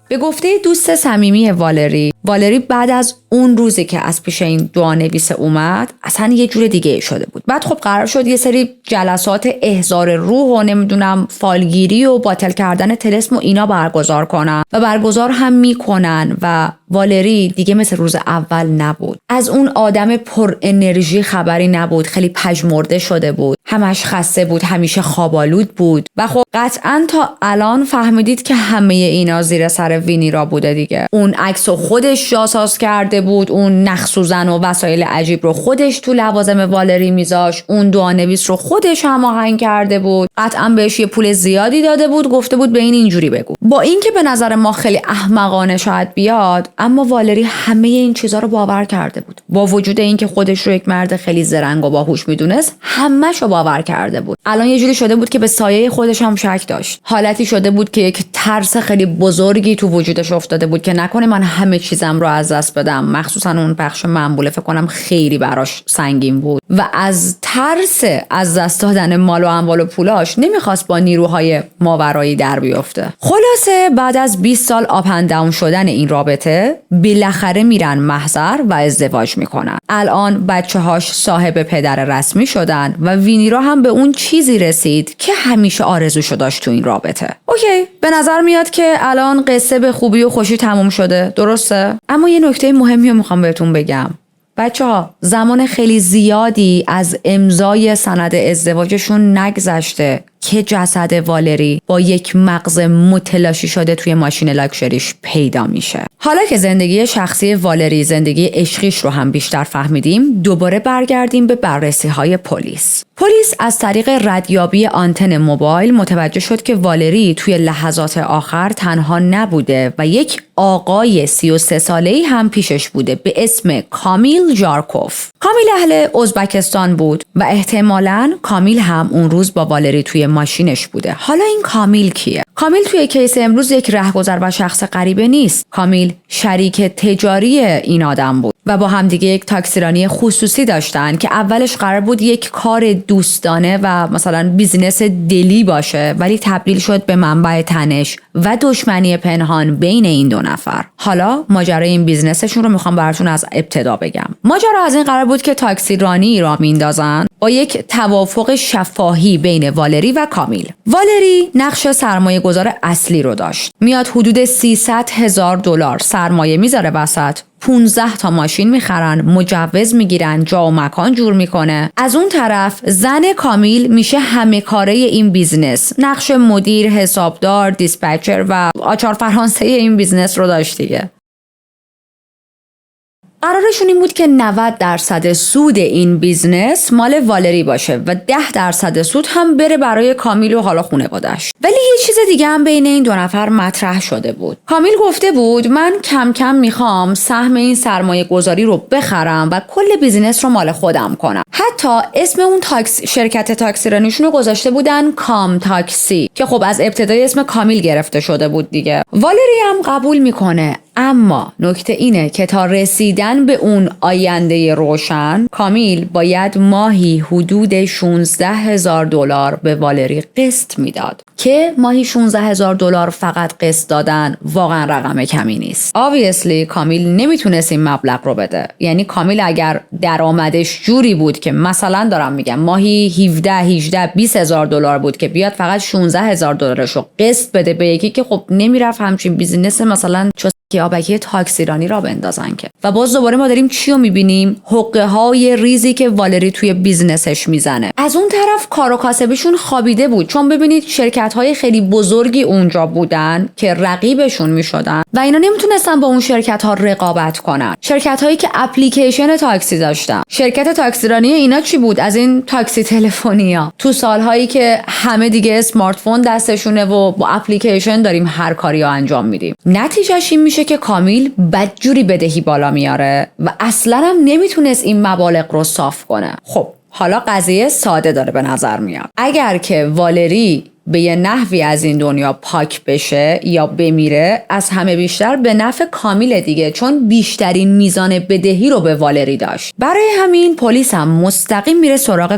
به گفته دوست صمیمی والری بعد از اون روزی که از پیش این دعانویس اومد اصلا یه جور دیگه شده بود. بعد خب قرار شد یه سری جلسات احضار روح و نمیدونم فالگیری و باطل کردن طلسم و اینا برگزار کنن و برگزار هم میکنن و والری دیگه مثل روز اول نبود. از اون آدم پر انرژی خبری نبود، خیلی پژمرده شده بود. همش خسته بود، همیشه خوابالود بود و خب قطعا تا الان فهمیدید که همه اینا زیر سر وینی را بوده دیگه. اون عکسو خودش جاساز کرده بود، اون نخسوزن و وسایل عجیب رو خودش تو لوازم والری میذاش، اون دعانویس رو خودش هماهنگ کرده بود، قطعا بهش یه پول زیادی داده بود، گفته بود به این اینجوری بگو. با اینکه به نظر ما خیلی احمقانه شاید بیاد، اما والری همه این چیزا رو باور کرده بود. با وجود اینکه خودش رو یک مرد خیلی زرنگ و باهوش میدونست، همه‌شو باور کرده بود. الان یه جوری شده بود که به سایه خودش هم شک داشت. حالتی شده بود که یک ترس خیلی بزرگی تو وجودش افتاده بود که نکنه من همه چیزم رو از دست بدم. مخصوصا اون بخش منبوله فکر کنم خیلی براش سنگین بود و از ترس از دست دادن مال و اموال و پولاش نمیخواست با نیروهای ماورایی در بیفته. خلاصه بعد از 20 سال آپ اند داون شدن این رابطه بالاخره میرن محضر و ازدواج میکنن. الان بچه‌هاش صاحب پدر رسمی شدن و وینی را هم به اون چیزی رسید که همیشه آرزوشو داشت تو این رابطه. اوکی، به نظر میاد که الان قصه به خوبی و خوشی تموم شده، درسته؟ اما یه نکته مهمی رو میخوام بهتون بگم. بچه‌ها زمان خیلی زیادی از امضای سند ازدواجشون نگذشته که جسد والری با یک مغز متلاشی شده توی ماشین لاکچریش پیدا میشه. حالا که زندگی شخصی والری، زندگی عشقیش رو هم بیشتر فهمیدیم، دوباره برگردیم به بررسی‌های پلیس. پلیس از طریق ردیابی آنتن موبایل متوجه شد که والری توی لحظات آخر تنها نبوده و یک آقای 33 ساله‌ای هم پیشش بوده به اسم کامیل جارکوف. کامیل اهل ازبکستان بود و احتمالاً کامیل هم اون روز با والری توی ماشینش بوده. حالا این کامیل کیه؟ کامیل توی کیس امروز یک رهگذر و شخص غریبه نیست. کامیل شریک تجاری این آدم بود و با همدیگه یک تاکسیرانی خصوصی داشتن که اولش قرار بود یک کار دوستانه و مثلا بیزینس دلی باشه، ولی تبدیل شد به منبع تنش و دشمنی پنهان بین این دو نفر. حالا ماجرای این بیزینسشون رو میخوام براتون از ابتدا بگم. ماجرا از این قرار بود که تاکسیرانی را میندازن با یک توافق شفاهی بین والری و کامیل. والری نقش سرمایه گذار اصلی رو داشت. میاد حدود $300,000 سرمایه میذاره وسط، 15 تا ماشین میخرن، مجوز میگیرن، جا و مکان جور میکنه. از اون طرف زن کامیل میشه همه کاره این بیزنس، نقش مدیر، حسابدار، دیسپچر و آچار فرانسه این بیزنس رو داشت دیگه. قرارشون این بود که 90% سود این بیزنس مال والری باشه و 10% سود هم بره برای کامیل و حالا خانواده‌اش. ولی یه چیز دیگه هم بین این دو نفر مطرح شده بود. کامیل گفته بود من کم کم میخوام سهم این سرمایه گذاری رو بخرم و کل بیزنس رو مال خودم کنم. حتی اسم اون شرکت تاکسیرانیشون رو گذاشته بودن کام تاکسی که خب از ابتدای اسم کامیل گرفته شده بود دیگه. والری هم قبول میکنه، اما نکته اینه که تا رسیدن به اون آینده روشن، کامیل باید ماهی حدود $16,000 به والری قسط میداد که ماهی $16,000 فقط قسط دادن واقعا رقم کمی نیست. obviously کامیل نمیتونست این مبلغ رو بده. یعنی کامیل اگر درآمدش جوری بود که مثلا دارم میگم ماهی 17-18-20,000 بود که بیاد فقط $16,000 رو قسط بده به یکی که خب نمیرفت همچین بیزینس مثلا که آبکی تاکسیرانی را بندازن که. و باز دوباره ما داریم چی رو میبینیم؟ حقه های ریزی که والری توی بیزنسش میزنه. از اون طرف کار و کاسبشون خوابیده بود، چون ببینید شرکت های خیلی بزرگی اونجا بودن که رقیبشون میشدن و اینا نمیتونستن با اون شرکت ها رقابت کنن. شرکت هایی که اپلیکیشن تاکسی داشتن. شرکت تاکسیرانی اینا چی بود؟ از این تاکسی تلفنیا. تو سالهایی که همه دیگه اسمارت فون دستشونه و با اپلیکیشن داریم هر کاری رو انجام میدیم. نتیجهش این میشه که کامیل بدجوری بدهی بالا میاره و اصلا هم نمیتونست این مبالغ رو صاف کنه. خب حالا قضیه ساده داره به نظر میاد. اگر که والری به یه نحوی از این دنیا پاک بشه یا بمیره، از همه بیشتر به نفع کامیل دیگه، چون بیشترین میزان بدهی رو به والری داشت. برای همین پلیس هم مستقیم میره سراغ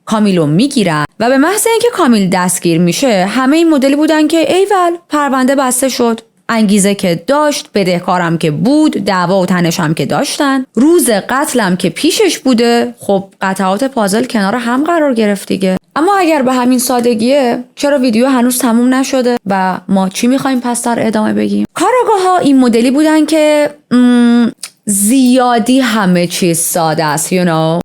کامیل رو میگیرن و به محض اینکه کامیل دستگیر میشه، همه این مدلی بودن که ایول پرونده بسته شد، انگیزه که داشت، بدهکارم که بود، دعوا و تنش هم که داشتن، روز قتلم که پیشش بوده، خب قطعات پازل کنار هم قرار گرفت دیگه. اما اگر به همین سادگیه، چرا ویدیو هنوز تموم نشده و ما چی میخوایم پس در ادامه بگیم؟ کاراگاه‌ها این مدلی بودن که زیادی همه چیز ساده است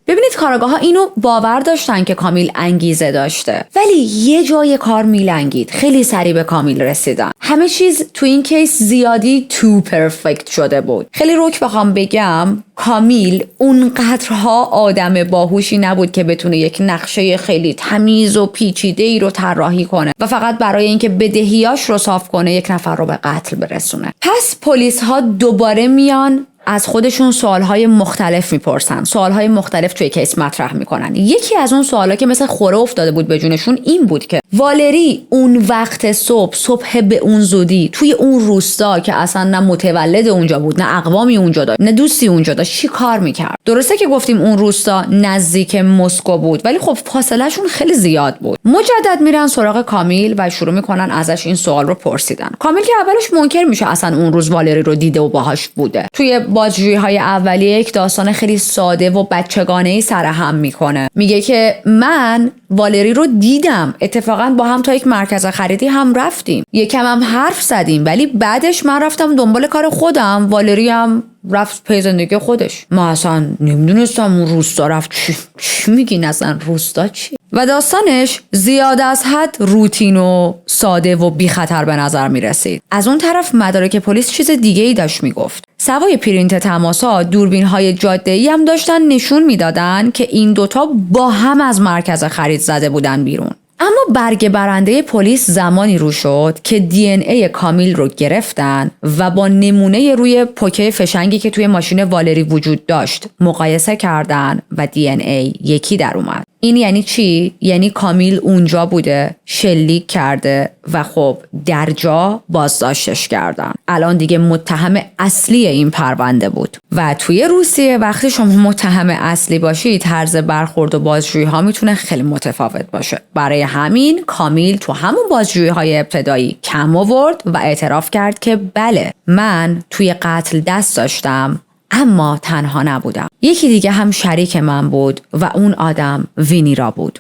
ببینید کاراگاه ها اینو باور داشتن که کامیل انگیزه داشته، ولی یه جای کار میلنگید. خیلی سریع به کامیل رسیدن. همه چیز تو این کیس زیادی تو پرفکت شده بود. خیلی روک بخوام بگم، کامیل اونقدرها آدم باهوشی نبود که بتونه یک نقشه خیلی تمیز و پیچیده ای رو طراحی کنه و فقط برای اینکه بدهیاش رو صاف کنه یک نفر رو به قتل برسونه. پس پلیس ها دوباره میان از خودشون سوالهای مختلف میپرسن، سوالهای مختلف توی کیس مطرح میکنن. یکی از اون سوالا که مثل خوره افتاده بود به جونشون این بود که والری اون وقت صبح به اون زودی توی اون روستا که اصلا نه متولد اونجا بود، نه اقوامی اونجا داشت، نه دوستی اونجا داشت، چی کار میکرد؟ درسته که گفتیم اون روستا نزدیک مسکو بود، ولی خب فاصله شون خیلی زیاد بود. مجدد میرن سراغ کامیل و شروع میکنن ازش این سوال رو پرسیدن. کامیل که اولش منکر میشه اصلا اون روز والری رو دیده و باهاش بوده. توی بازجویی‌های اولیه یک داستان خیلی ساده و بچگانه‌ای سرهم میکنه. میگه که من والری رو دیدم، اتفاقا با هم تا یک مرکز خریدی هم رفتیم، یکم هم حرف زدیم، ولی بعدش من رفتم دنبال کار خودم، والری هم رفت پی زندگی خودش. ما اصلا نمیدونستم اون روستا رفت. چی میگین اصلا روستا چی؟ و داستانش زیاد از حد روتین و ساده و بی خطر به نظر می رسید. از اون طرف مدارک پلیس چیز دیگه ای داشت می گفت. سوای پرینت تماس‌ها، دوربین های جاده‌ای هم داشتن نشون میدادن که این دوتا با هم از مرکز خرید زده بودن بیرون. اما برگ برنده پلیس زمانی رو شد که دی ان ای کامیل رو گرفتن و با نمونه روی پوکه فشنگی که توی ماشین والری وجود داشت مقایسه کردن و دی ان ای یکی در اومد. این یعنی چی؟ یعنی کامیل اونجا بوده، شلیک کرده و خب در جا بازداشتش کردن. الان دیگه متهم اصلی این پرونده بود. و توی روسیه وقتی شما متهم اصلی باشی، طرز برخورد و بازجویی ها میتونه خیلی متفاوت باشه. برای همین کامیل تو همون بازجویی های ابتدایی کم آورد و اعتراف کرد که بله، من توی قتل دست داشتم، اما تنها نبودم. یکی دیگه هم شریک من بود و اون آدم وینیرا بود.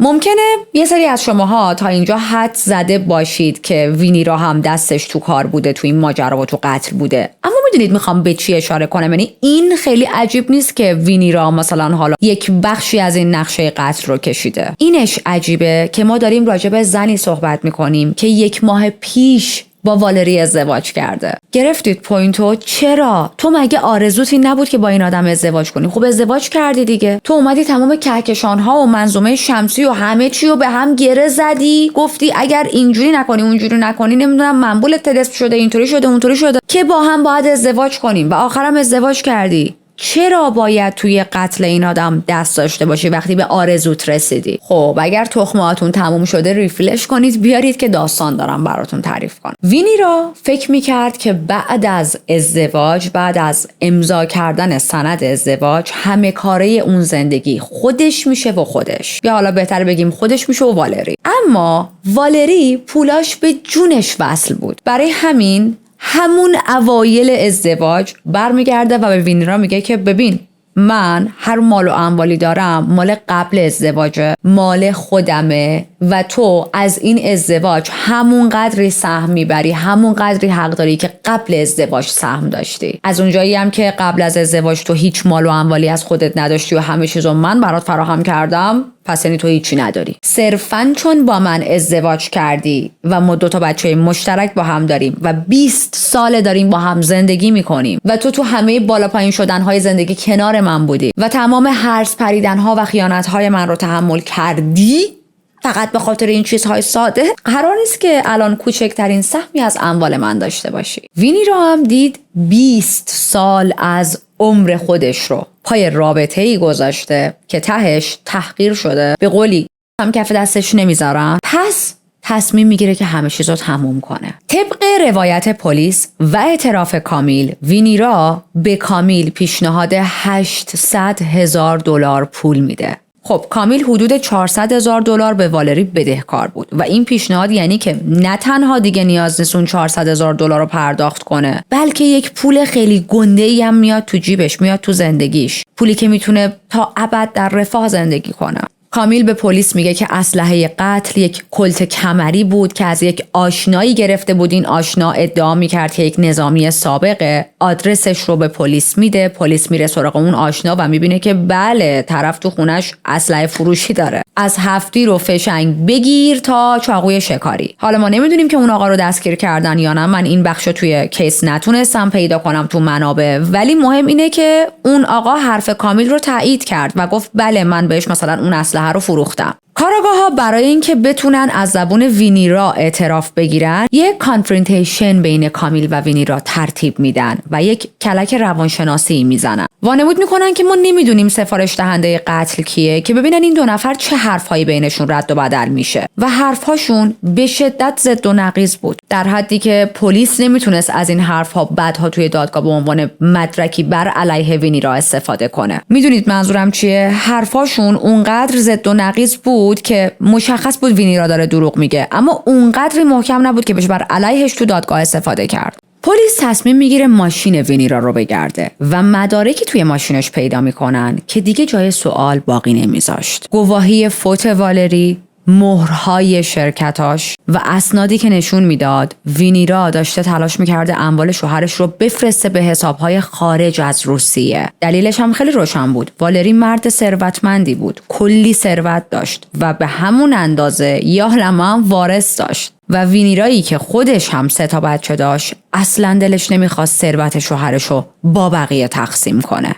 ممکنه یه سری از شماها تا اینجا حد زده باشید که وینیرا هم دستش تو کار بوده، تو این ماجرا و تو قتل بوده. اما میدونید میخوام به چی اشاره کنم؟ یعنی این خیلی عجیب نیست که وینیرا مثلا حالا یک بخشی از این نقشه قتل رو کشیده. اینش عجیبه که ما داریم راجع به زنی صحبت میکنیم که 1 ماه پیش با والری ازدواج کرده. گرفتید پوینتو؟ چرا؟ تو مگه آرزوت این نبود که با این آدم ازدواج کنی؟ خب ازدواج کردی دیگه. تو اومدی تمام کهکشان‌ها و منظومه شمسی و همه چی رو به هم گره زدی، گفتی اگر اینجوری نکنی اونجوری نکنی نمیدونم منبولت تلسپ شده، اینطوری شده اونطوری شده که با هم باید ازدواج کنیم و آخرام ازدواج کردی. چرا باید توی قتل این آدم دست داشته باشی وقتی به آرزوت رسیدی؟ خب اگر تخمهاتون تموم شده ریفرش کنید بیارید که داستان دارم براتون تعریف کنم. وینیرا فکر میکرد که بعد از ازدواج، بعد از امضا کردن سند ازدواج، همه کاره اون زندگی خودش میشه و خودش، یا حالا بهتر بگیم خودش میشه و والری. اما والری پولاش به جونش وصل بود. برای همین همون اوایل ازدواج برمیگرده و به وینیرا میگه که ببین، من هر مال و اموالی دارم مال قبل ازدواجه، مال خودمه و تو از این ازدواج همون قدری سهم میبری، همون قدری حق داری که قبل ازدواج سهم داشتی. از اونجایی هم که قبل از ازدواج تو هیچ مال و اموالی از خودت نداشتی و همه چیزو من برات فراهم کردم، پس یعنی تو هیچی نداری. صرفاً چون با من ازدواج کردی و ما 2 بچه مشترک با هم داریم و 20 سال داریم با هم زندگی میکنیم و تو همه بالا پایین شدنهای زندگی کنار من بودی و تمام هرس پریدنها و خیانتهای من رو تحمل کردی، فقط به خاطر این چیزهای ساده قرار نیست که الان کوچکترین سهمی از اموال من داشته باشی. وینیرا هم دید 20 سال از عمر خودش رو پای رابطه‌ای گذاشته که تهش تحقیر شده، به قولی هم کف دستش نمیذارم، پس تصمیم میگیره که همه چیز رو تموم کنه. طبق روایت پلیس و اعتراف کامیل، وینیرا به کامیل پیشنهاد $800,000 پول میده. خب کامیل حدود $400,000 به والری بدهکار بود و این پیشنهاد یعنی که نه تنها دیگه نیاز نیست اون $400,000 رو پرداخت کنه، بلکه یک پول خیلی گنده‌ای هم میاد تو جیبش، میاد تو زندگیش، پولی که میتونه تا ابد در رفاه زندگی کنه. کامیل به پلیس میگه که اسلحه قتل یک کلت کمری بود که از یک آشنایی گرفته بود. این آشنا ادعا میکرد که یک نظامی سابقه. آدرسش رو به پلیس میده. پلیس میره سراغ اون آشنا و میبینه که بله، طرف تو خونش اسلحه فروشی داره، از هفتیر و فشنگ بگیر تا چاقوی شکاری. حالا ما نمیدونیم که اون آقا رو دستگیر کردن یا نه. من این بخشو توی کیس نتونستم پیدا کنم تو منابع، ولی مهم اینه که اون آقا حرف کامیل رو تایید کرد و گفت بله، من بهش مثلا اون اسلحه رو فروختم. کاراگاه‌ها برای اینکه بتونن از زبون وینیرا اعتراف بگیرن، یک کانفرنتیشن بین کامیل و وینیرا ترتیب میدن و یک کلک روانشناسی میزنن. وانمود میکنن که ما نمیدونیم سفارش دهنده قتل کیه، که ببینن این دو نفر چه حرفهایی بینشون رد و بدل میشه و حرفهاشون به شدت ضد و نقیض بود، در حدی که پلیس نمیتونست از این حرفها بعدها توی دادگاه به عنوان مدرکی بر علیه وینیرا استفاده کنه. میدونید منظورم چیه؟ حرفهاشون اونقدر ضد و نقیض بود که مشخص بود وینیرا داره دروغ میگه، اما اونقدر محکم نبود که بشه بر علیهش تو دادگاه استفاده کرد. پلیس تصمیم میگیره ماشین وینیرا رو بگرده و مدارکی توی ماشینش پیدا میکنن که دیگه جای سوال باقی نمیذاشت. گواهی فوت والری، مهرهای شرکتاش و اسنادی که نشون میداد وینیرا داشته تلاش میکرده اموال شوهرش رو بفرسته به حسابهای خارج از روسیه. دلیلش هم خیلی روشن بود. والری مرد ثروتمندی بود، کلی ثروت داشت و به همون اندازه یا هم وارث داشت و وینیرایی که خودش هم 3 تا بچه داشت اصلا دلش نمیخواست ثروت شوهرش رو با بقیه تقسیم کنه.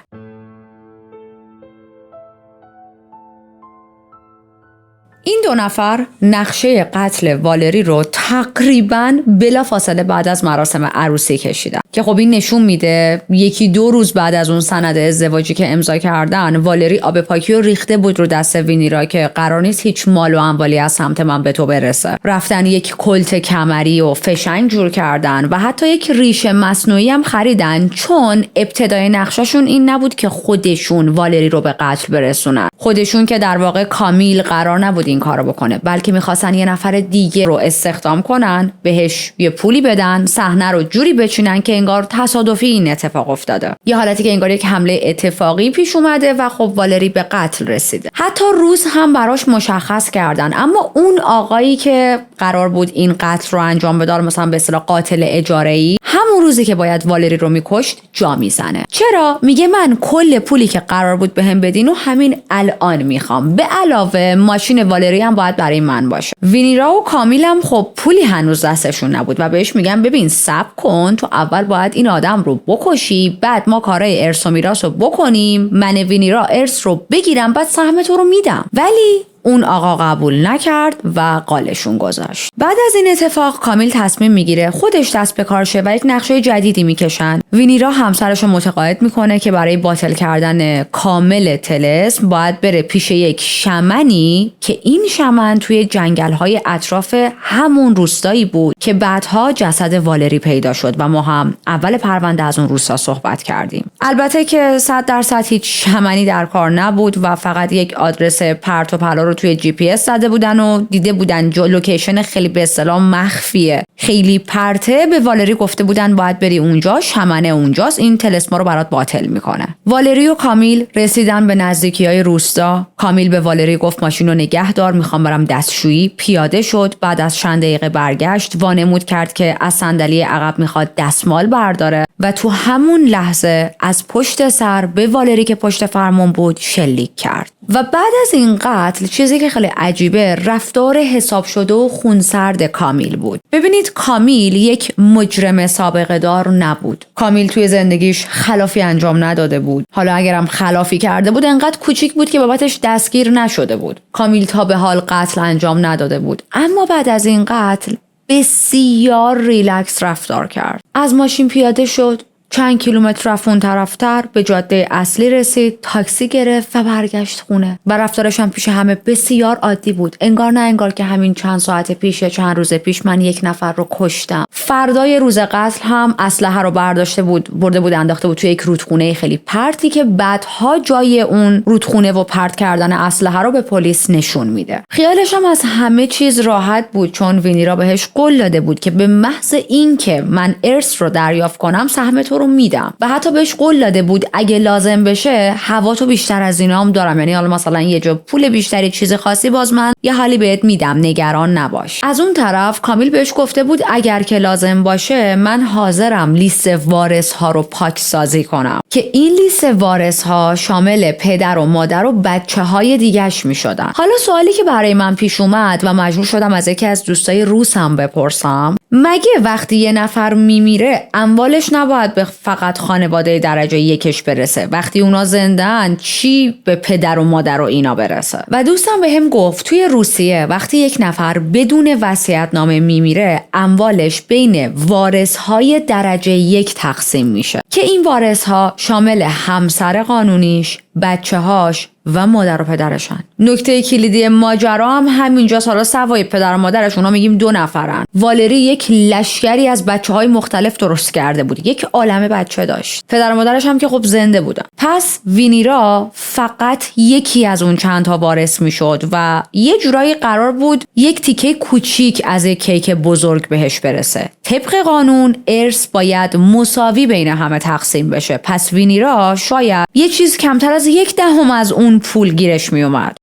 این دو نفر نقشه قتل والری رو تقریباً بلافاصله بعد از مراسم عروسی کشیدن که خب این نشون میده 1-2 روز بعد از اون سند ازدواجی که امضا کردن، والری آب پاکی رو ریخته بود رو دست وینیرا که قرار نیست هیچ مال و اموالی از سمت من به تو برسه. رفتن یک کلت کمری و فشنگ جور کردن و حتی یک ریش مصنوعی هم خریدن، چون ابتدای نقششون این نبود که خودشون والری رو به قتل برسونن. خودشون که در واقع کامیل قرار نبود این کارو بکنه، بلکه میخواستن یه نفر دیگه رو استخدام کنن، بهش یه پولی بدن، صحنه رو جوری بچینن که انگار تصادفی این اتفاق افتاده، یه حالتی که انگار یک حمله اتفاقی پیش اومده و خب والری به قتل رسیده. حتی روز هم براش مشخص کردن، اما اون آقایی که قرار بود این قتل رو انجام بده، مثلا به اصطلاح قاتل اجاره‌ای، همون روزی که باید والری رو میکشت جا میزنه. چرا؟ میگه من کل پولی که قرار بود بهم بدین و همین الان میخوام، به علاوه ماشین والری هم باید برای من باشه. وینیرا و کامیل هم خب پولی هنوز دستشون نبود و بهش میگن ببین صبر کن، تو اول باید این آدم رو بکشی، بعد ما کارهای ارث و میراث رو بکنیم، من وینیرا ارث رو بگیرم، بعد سهم تو رو میدم. ولی اون آقا قبول نکرد و قالشون گذاشت. بعد از این اتفاق کامیل تصمیم میگیره خودش دست به کار شه و یک نقشه جدیدی میکشن. وینیرا همسرش رو متقاعد میکنه که برای باطل کردن کامل طلسم باید بره پیش یک شمنی که این شمن توی جنگل‌های اطراف همون روستایی بود که بعدها جسد والری پیدا شد و ما هم اول پرونده از اون روستا صحبت کردیم. البته که 100% هیچ شمنی در کار نبود و فقط یک آدرس پرت و پلا رو توی جی پی اس زده بودن و دیده بودن لوکیشن خیلی به اصطلاح مخفیه، خیلی پرته. به والری گفته بودن باید بری اونجا، شمنه اونجاست، این طلسما رو برات باطل میکنه. والری و کامیل رسیدن به نزدیکی‌های روستا. کامیل به والری گفت ماشین رو نگه دار، میخوام برم دستشویی. پیاده شد. بعد از چند دقیقه برگشت، وانمود کرد که از صندلی عقب میخواد دستمال برداره و تو همون لحظه از پشت سر به والری که پشت فرمون بود شلیک کرد. و بعد از این قتل چیزی که خیلی عجیبه، رفتار حساب شده و خونسرد کامیل بود. ببینید کامیل یک مجرم سابقه دار نبود. کامیل توی زندگیش خلافی انجام نداده بود. حالا اگرم خلافی کرده بود انقدر کوچیک بود که بابتش دستگیر نشده بود. کامیل تا به حال قتل انجام نداده بود، اما بعد از این قتل بسیار ریلکس رفتار کرد. از ماشین پیاده شد، چند کیلومتر رفت اون طرفتر، به جاده اصلی رسید، تاکسی گرفت و برگشت خونه. و رفتارش هم پیش همه بسیار عادی بود. انگار نه انگار که همین چند ساعت پیش یا چند روز پیش من یک نفر رو کشتم. فردای روز قتل هم اسلحه رو برده بود انداخته بود توی یک رودخونه خیلی پرتی که بعدها جای اون رودخونه و پرت کردن اسلحه رو به پلیس نشون میده. خیالش هم از همه چیز راحت بود، چون وینیرا بهش قول داده بود که به محض اینکه من ارث رو دریافت کنم سهم تو رو میدم و حتی بهش قول داده بود اگه لازم بشه هوا تو بیشتر از اینا هم دارم، یعنی حالا مثلا یه جا پول بیشتری چیز خاصی باز من یه حالی بهت میدم، نگران نباش. از اون طرف کامیل بهش گفته بود اگر که لازم باشه من حاضرم لیست وارث ها رو پاک سازی کنم، که این لیست وارث ها شامل پدر و مادر و بچه های دیگه‌اش میشدن. حالا سوالی که برای من پیش اومد و مجبور شدم از یکی از دوستای روسم بپرسم، مگه وقتی یه نفر میمیره اموالش نباید به فقط خانواده درجه یکش برسه؟ وقتی اونا زنده‌ان چی به پدر و مادر و اینا برسه؟ و دوستم بهم گفت توی روسیه وقتی یک نفر بدون وصیت‌نامه میمیره اموالش بین وارث‌های درجه یک تقسیم میشه که این وارث‌ها شامل همسر قانونیش، بچه‌هاش و مادر و پدرشن. نکته کلیدی ماجرا هم همینجاست. حالا سوای پدر و مادرش اونا میگیم 2 نفرن. والری یک لشکری از بچه‌های مختلف درست کرده بود، یک عالمه بچه داشت. پدر و مادرش هم که خب زنده بودن. پس وینیرا فقط یکی از اون چند تا وارث میشد و یه جورایی قرار بود یک تیکه کوچیک از یک کیک بزرگ بهش برسه. طبق قانون ارث باید مساوی بین همه تقسیم بشه. پس وینیرا شاید یه چیز کمتر از 1/10 از اون پول گیرش می اومد.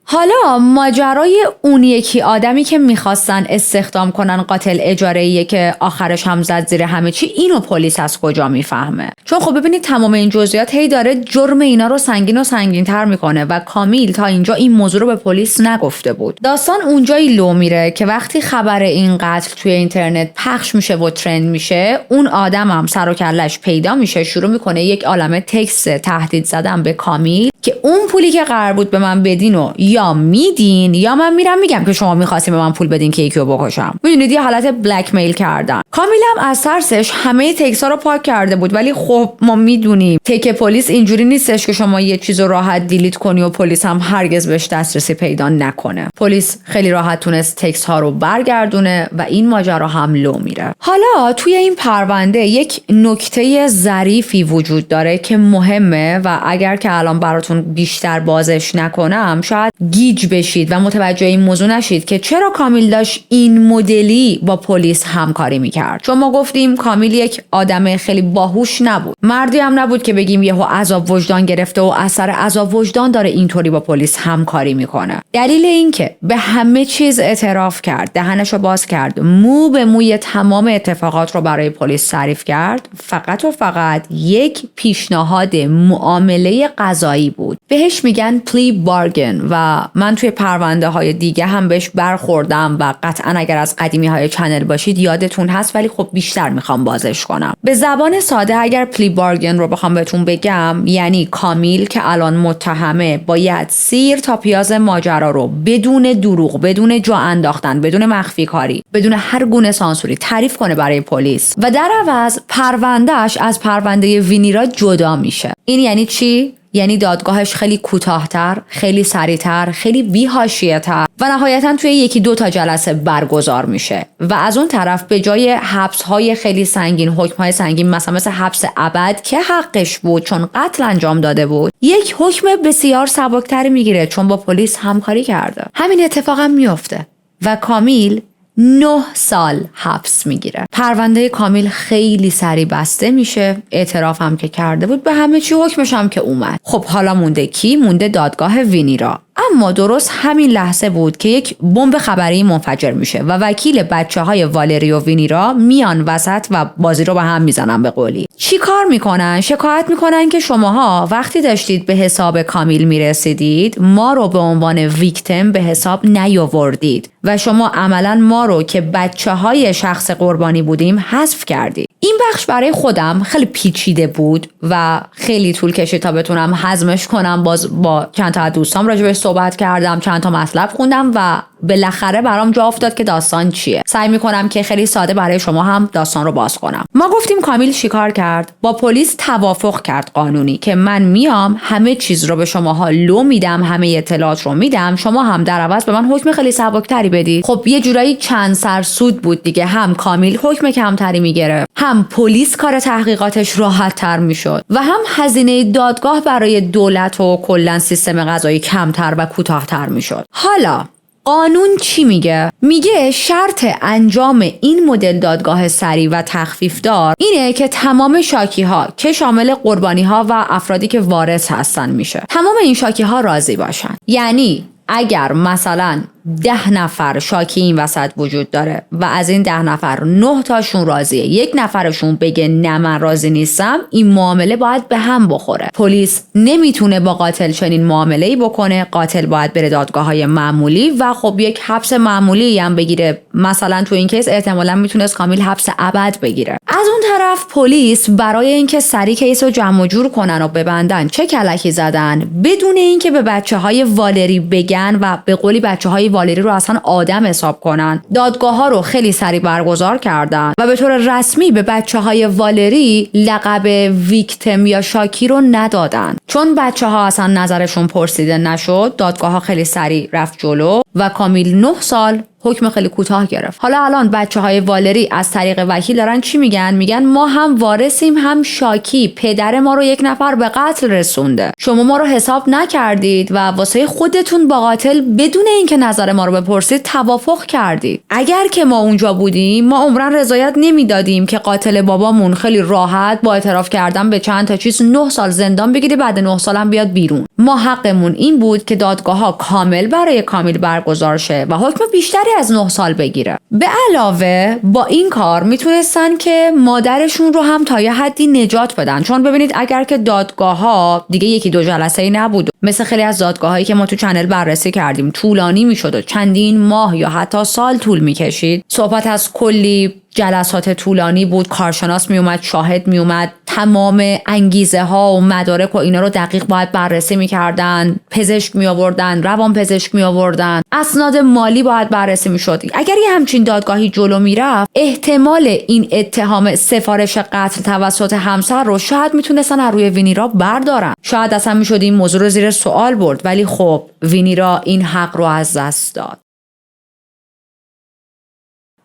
حالا ماجرای اون یکی آدمی که میخواستن استخدام کنن قاتل اجاره‌ایه که آخرش هم زد زیر همه چی، اینو پلیس از کجا میفهمه؟ چون خب ببینید تمام این جزئیات هی داره جرم اینا رو سنگین و سنگین تر میکنه و کامیل تا اینجا این موضوع رو به پلیس نگفته بود. داستان اونجایی لو میره که وقتی خبر این قتل توی اینترنت پخش میشه و ترند میشه، اون آدم هم سر و کلش پیدا میشه، شروع میکنه یک عالمه تکست تهدید زدن به کامیل که اون پولی که قرار بود به من بدین و یا میدین یا من میرم میگم که شما میخواستین به من پول بدین که یکیو بکشم. میدونید یه حالت بلک میل کردن. کامیل هم از ترسش همه تکس‌ها رو پاک کرده بود، ولی خب ما میدونیم تک پلیس اینجوری نیستش که شما یه چیزو راحت دیلیت کنی و پلیس هم هرگز بهش دسترسی پیدا نکنه. پلیس خیلی راحت تونست تکست ها رو برگردونه و این ماجرا هم لو میره. حالا توی این پرونده یک نکته ظریفی وجود داره که مهمه و اگر که الان براتون بیشتر بازش نکنم شاید گیج بشید و متوجه این موضوع نشید که چرا کامیل داشت این مدلی با پلیس همکاری میکرد. چون ما گفتیم کامیل یک آدم خیلی باهوش نبود، مردی هم نبود که بگیم یهو عذاب وجدان گرفته و اثر عذاب وجدان داره اینطوری با پلیس همکاری میکنه. دلیل این که به همه چیز اعتراف کرد، دهنشو باز کرد، مو به موی تمام اتفاقات رو برای پلیس تعریف کرد، فقط و فقط یک پیشنهاد معامله قضایی بود. بهش میگن پلی بارگن و من توی پرونده های دیگه هم بهش برخوردم و قطعا اگر از قدیمی های چنل باشید یادتون هست، ولی خب بیشتر میخوام بازش کنم. به زبان ساده اگر پلی بارگن رو بخوام بهتون بگم، یعنی کامیل که الان متهمه باید سیر تا پیاز ماجرا رو بدون دروغ، بدون جا انداختن، بدون مخفی کاری، بدون هر گونه سانسوری تعریف کنه برای پلیس و در عوض پروندهش از پرونده وینیرا جدا میشه. این یعنی چی؟ یعنی دادگاهش خیلی کوتاه‌تر، خیلی سریع‌تر، خیلی بی‌حاشیه‌تر و نهایتاً توی 1-2 تا جلسه برگزار میشه و از اون طرف به جای حبس‌های خیلی سنگین، حکم‌های سنگین مثل حبس ابد که حقش بود چون قتل انجام داده بود، یک حکم بسیار سبک‌تری میگیره چون با پلیس همکاری کرده. همین اتفاق هم میفته و کامیل 9 سال حبس میگیره. پرونده کامیل خیلی سریع بسته میشه، اعتراف هم که کرده بود به همه چی، حکمش هم که اومد. خب حالا مونده کی؟ مونده دادگاه وینیرا. اما درست همین لحظه بود که یک بمب خبری منفجر میشه و وکیل بچه‌های والری و وینیرا میان وسط و بازی رو به هم میزنن. به قولی چی کار میکنن؟ شکایت میکنن که شماها وقتی داشتید به حساب کامیل میرسیدید ما رو به عنوان ویکتیم به حساب نیاوردید و شما عملاً ما رو که بچه‌های شخص قربانی بودیم حذف کردید. این بخش برای خودم خیلی پیچیده بود و خیلی طول کشید تا بتونم هضمش کنم. باز با چند تا دوستام راجبش صحبت کردم، چند تا مطلب خوندم و بالاخره برام جا افتاد که داستان چیه. سعی میکنم که خیلی ساده برای شما هم داستان رو باز کنم. ما گفتیم کامیل چیکار کرد؟ با پلیس توافق کرد قانونی که من میام همه چیز رو به شماها لو میدم، همه اطلاعات رو میدم، شما هم در عوض به من حکم خیلی سبکتری بدید. خب یه جورایی چند سر سود بود دیگه، هم کامیل حکم کمتری میگرفت، هم پلیس کار تحقیقاتش راحت تر میشد و هم هزینه دادگاه برای دولت و کلا سیستم قضایی کمتر و کوتاه‌تر میشد. حالا قانون چی میگه؟ میگه شرط انجام این مدل دادگاه سریع و تخفیفدار اینه که تمام شاکی ها که شامل قربانی ها و افرادی که وارث هستن میشه، تمام این شاکی ها راضی باشن. یعنی اگر مثلا 10 نفر شاکی این وسط وجود داره و از این 10 نفر 9 تاشون راضیه، 1 نفرشون بگه نه من راضی نیستم، این معامله باید به هم بخوره. پلیس نمیتونه با قاتل چنین معامله‌ای بکنه. قاتل باید بره دادگاه‌های معمولی و خب یک حبس معمولی هم بگیره. مثلا تو این کیس احتمالاً میتونست کامیل حبس ابد بگیره. از اون طرف پلیس برای اینکه سری کیس رو جمع و جور کنن و ببندن چه کلکی زدن، بدون اینکه به بچه‌های والری بگن و به قولی بچه‌های والری رو اصلا آدم حساب کنن، دادگاه ها رو خیلی سریع برگزار کردن و به طور رسمی به بچه‌های والری لقب ویکتیم یا شاکی رو ندادن. چون بچه‌ها اصلا نظرشون پرسیده نشد، دادگاه ها خیلی سریع رفت جلو و کامیل 9 سال حکم خیلی کوتاه گرفت. حالا الان بچه‌های والری از طریق وکیل دارن چی میگن؟ میگن ما هم وارثیم هم شاکی، پدر ما رو 1 نفر به قتل رسونده، شما ما رو حساب نکردید و واسه خودتون با قاتل بدون اینکه نظر ما رو بپرسید توافق کردید. اگر که ما اونجا بودیم ما عمرن رضایت نمیدادیم که قاتل بابامون خیلی راحت با اعتراف کردن به چند تا چیز 9 سال زندان بگیره، بعد 9 سالم بیاد بیرون. ما حقمون این بود که دادگاه‌ها کامل برای کامیل برگزار شه و حکم بیشتری از 9 سال بگیره. به علاوه با این کار میتونستن که مادرشون رو هم تا یه حدی نجات بدن. چون ببینید اگر که دادگاه‌ها دیگه 1-2 جلسه‌ای نبود، مثل خیلی از دادگاه‌هایی که ما تو چنل بررسی کردیم طولانی میشد و چندین ماه یا حتی سال طول میکشید، صحبت از کلی جلسات طولانی بود، کارشناس میومد، شاهد میومد، تمام انگیزه ها و مدارک و اینا رو دقیق باید بررسی میکردن، پزشک می آوردن، روان پزشک می آوردن، اسناد مالی باید بررسی میشد. اگر یه همچین دادگاهی جلو میرفت، احتمال این اتهام سفارش قتل توسط همسر رو شاید میتونستن از روی وینیرا بردارن، شاید اصلا میشد این موضوع رو زیر سوال برد. ولی خب وینیرا این حق رو از دست داد.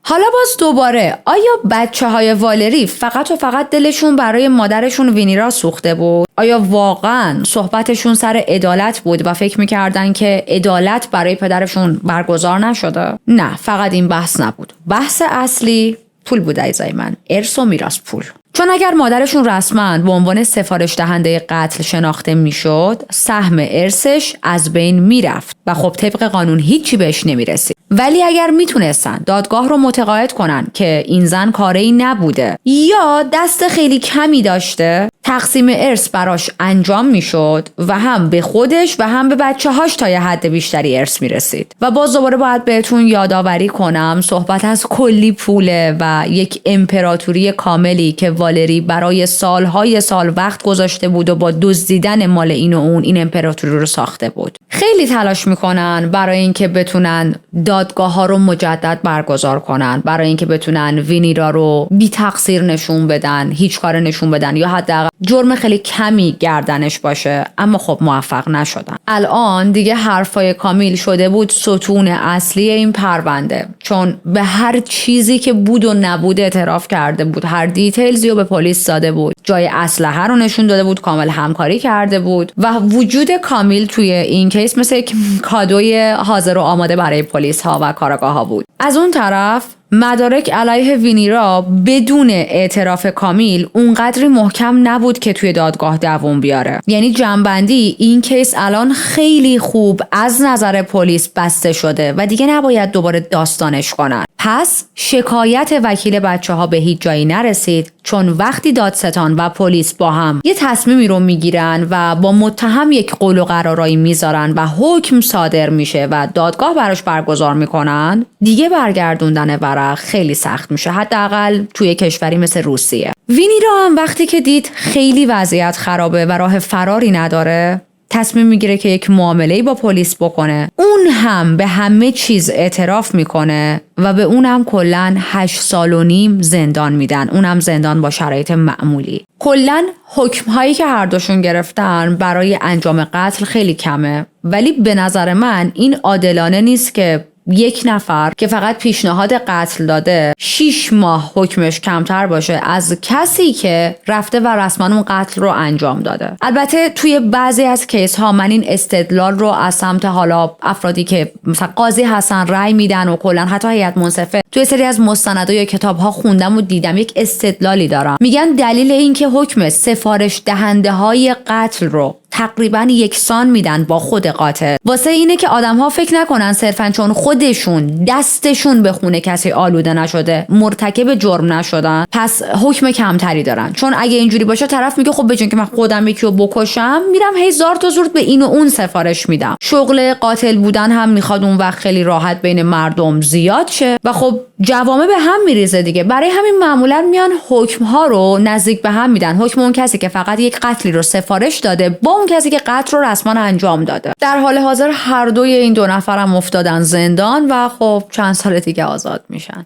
حالا باز دوباره، آیا بچه‌های والری فقط و فقط دلشون برای مادرشون وینیرا سوخته بود؟ آیا واقعاً صحبتشون سر عدالت بود و فکر می‌کردن که عدالت برای پدرشون برگزار نشده؟ نه، فقط این بحث نبود. بحث اصلی پول بود عزیزای من، ارث و میراث پول. چون اگر مادرشون رسما به عنوان سفارش دهنده قتل شناخته میشد، سهم ارثش از بین میرفت و خب طبق قانون هیچی بهش نمیرسید. ولی اگر میتونستن دادگاه رو متقاعد کنن که این زن کاری نبوده یا دست خیلی کمی داشته، تقسیم ارث براش انجام میشد و هم به خودش و هم به بچه‌هاش تا یه حد بیشتری ارث میرسید. و باز دوباره باید بهتون یادآوری کنم صحبت از کلی پوله و یک امپراتوری کاملی که والری برای سالهای سال وقت گذاشته بود و با دزدیدن مال این و اون این امپراتوری رو ساخته بود. خیلی تلاش میکنن برای اینکه بتونن دادگاه ها رو مجدد برگزار کنن، برای اینکه بتونن وینیرا رو بی تقصیر نشون بدن، هیچ کار نشون بدن یا حداقل جرم خیلی کمی گردنش باشه، اما خب موفق نشدن. الان دیگه حرفای کامیل شده بود ستون اصلی این پرونده، چون به هر چیزی که بود و نبود اعتراف کرده بود، هر دیتیلزی رو به پلیس داده بود، جای اسلحه رو نشون داده بود، کامل همکاری کرده بود و وجود کامیل توی این کیس مثل یک کادوی حاضر و آماده برای پلیس ها و کارآگاه ها بود. از اون طرف مدارک علیه وینیرا بدون اعتراف کامیل اونقدری محکم نبود که توی دادگاه دووم بیاره. یعنی جنبندی این کیس الان خیلی خوب از نظر پلیس بسته شده و دیگه نباید دوباره داستانش کنن. پس شکایت وکیل بچه‌ها به هیچ جایی نرسید، چون وقتی دادستان و پلیس با هم یه تصمیمی رو میگیرن و با متهم یک قول و قرارایی میذارن و حکم صادر میشه و دادگاه براش برگزار میکنن، دیگه برگردوندن ورق خیلی سخت میشه، حداقل توی کشوری مثل روسیه. وینیرا هم وقتی که دید خیلی وضعیت خرابه و راه فراری نداره، تصمیم میگیره که یک معامله‌ای با پلیس بکنه. اون هم به همه چیز اعتراف میکنه و به اونم کلاً 8.5 سال زندان میدن، اونم زندان با شرایط معمولی. کلاً حکم‌هایی که هر دوشون گرفتن برای انجام قتل خیلی کمه، ولی به نظر من این عادلانه نیست که یک نفر که فقط پیشنهاد قتل داده 6 ماه حکمش کمتر باشه از کسی که رفته و رسما اون قتل رو انجام داده. البته توی بعضی از کیس ها من این استدلال رو از سمت حالا افرادی که مثلا قاضی هستن رأی میدن و کلا حتی هیئت منصفه توی سری از مستندات یا کتاب ها خوندم و دیدم یک استدلالی دارم. میگن دلیل این که حکم سفارش دهنده های قتل رو تقریبا یکسان میدن با خود قاتل واسه اینه که آدم‌ها فکر نکنن صرفاً چون خودشون دستشون به خون کسی آلوده نشده مرتکب جرم نشدن پس حکم کمتری دارن. چون اگه اینجوری باشه طرف میگه خب بجون که من خودم یکی رو بکشم میرم هی زار تا زورت به این و اون سفارش میدم. شغل قاتل بودن هم میخواد اون وقت خیلی راحت بین مردم زیاد شه و خب جوامع به هم میریزه دیگه. برای همین معمولا میان حکم ها رو نزدیک به هم میدن. حکم اون کسی که فقط یک قتلی رو سفارش داده با اون کسی که قتل رو رسما انجام داده. در حال حاضر هر دوی این دو نفرم افتادن زندان و خب چند سال دیگه آزاد میشن.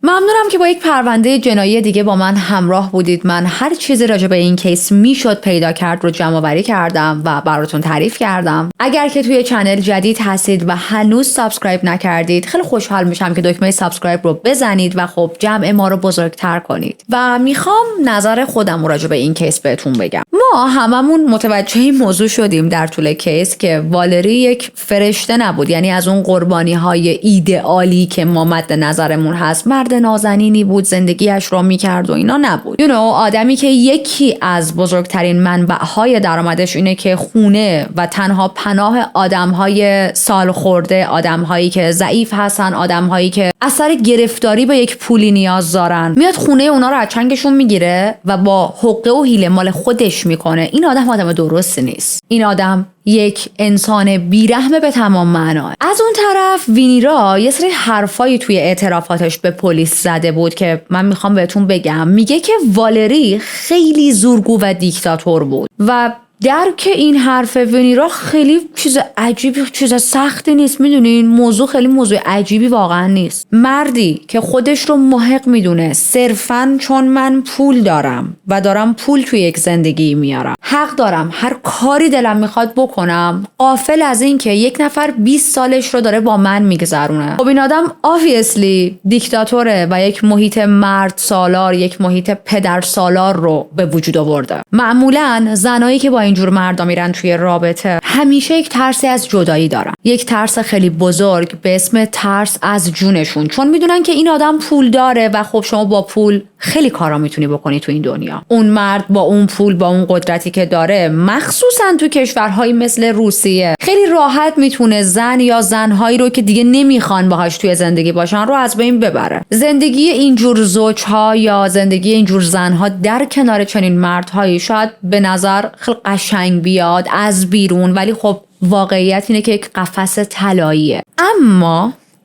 ممنونم که با یک پرونده جنایی دیگه با من همراه بودید. من هر چیزی راجع به این کیس میشد پیدا کرد رو جمع آوری کردم و براتون تعریف کردم. اگر که توی چنل جدید هستید و هنوز سابسکرایب نکردید خیلی خوشحال میشم که دکمه سابسکرایب رو بزنید و خب جمع ما رو بزرگتر کنید. و میخوام نظر خودم راجع به این کیس بهتون بگم. ما هممون متوجه این موضوع شدیم در طول کیس که والری یک فرشته نبود، یعنی از اون قربانی های ایدئالی که ما مد نظرمون هست مرد نازنینی بود زندگیش رو میکرد و اینا نبود. آدمی که یکی از بزرگترین منبعهای درآمدش اینه که خونه و تنها پناه آدمهای سال خورده، آدمهایی که ضعیف هستن، آدمهایی که اثر گرفتاری به یک پولی نیاز دارن، میاد خونه اونا رو از چنگشون میگیره و با حقه و حیله مال خودش میکنه. این آدم درستی نیست. این آدم یک انسان بیرحمه به تمام معنا. از اون طرف وینیرا یه سری حرفایی توی اعترافاتش به پلیس زده بود که من میخوام بهتون بگم. میگه که والری خیلی زورگو و دیکتاتور بود و درک این حرف وینیرا خیلی چیز عجیبی، چیز سختی نیست. میدونین موضوع خیلی موضوع عجیبی واقعا نیست. مردی که خودش رو محق میدونه صرفاً چون من پول دارم و دارم پول توی یک زندگی میارم، حق دارم هر کاری دلم میخواد بکنم، غافل از این که یک نفر 20 سالش رو داره با من میگذرونه. خب این آدم obviously دیکتاتوره و یک محیط مرد سالار، یک محیط پدر سالار رو به وجود آورده. معمولاً زنایی که با اینجور مردا میرن توی رابطه همیشه یک ترسی از جدایی دارن، یک ترس خیلی بزرگ به اسم ترس از جونشون، چون میدونن که این آدم پول داره و خب شما با پول خیلی کارا میتونی بکنی تو این دنیا. اون مرد با اون پول، با اون قدرتی که داره، مخصوصا تو کشورهای مثل روسیه، خیلی راحت میتونه زن یا زنهایی رو که دیگه نمیخوان باهاش توی زندگی باشن رو از بین ببره. زندگی اینجور زوجها یا زندگی اینجور زنها در کنار چنین مردهایی شاید به نظر خیلی قشنگ بیاد از بیرون، ولی خب واقعیت اینه که یک قفس طلاییه.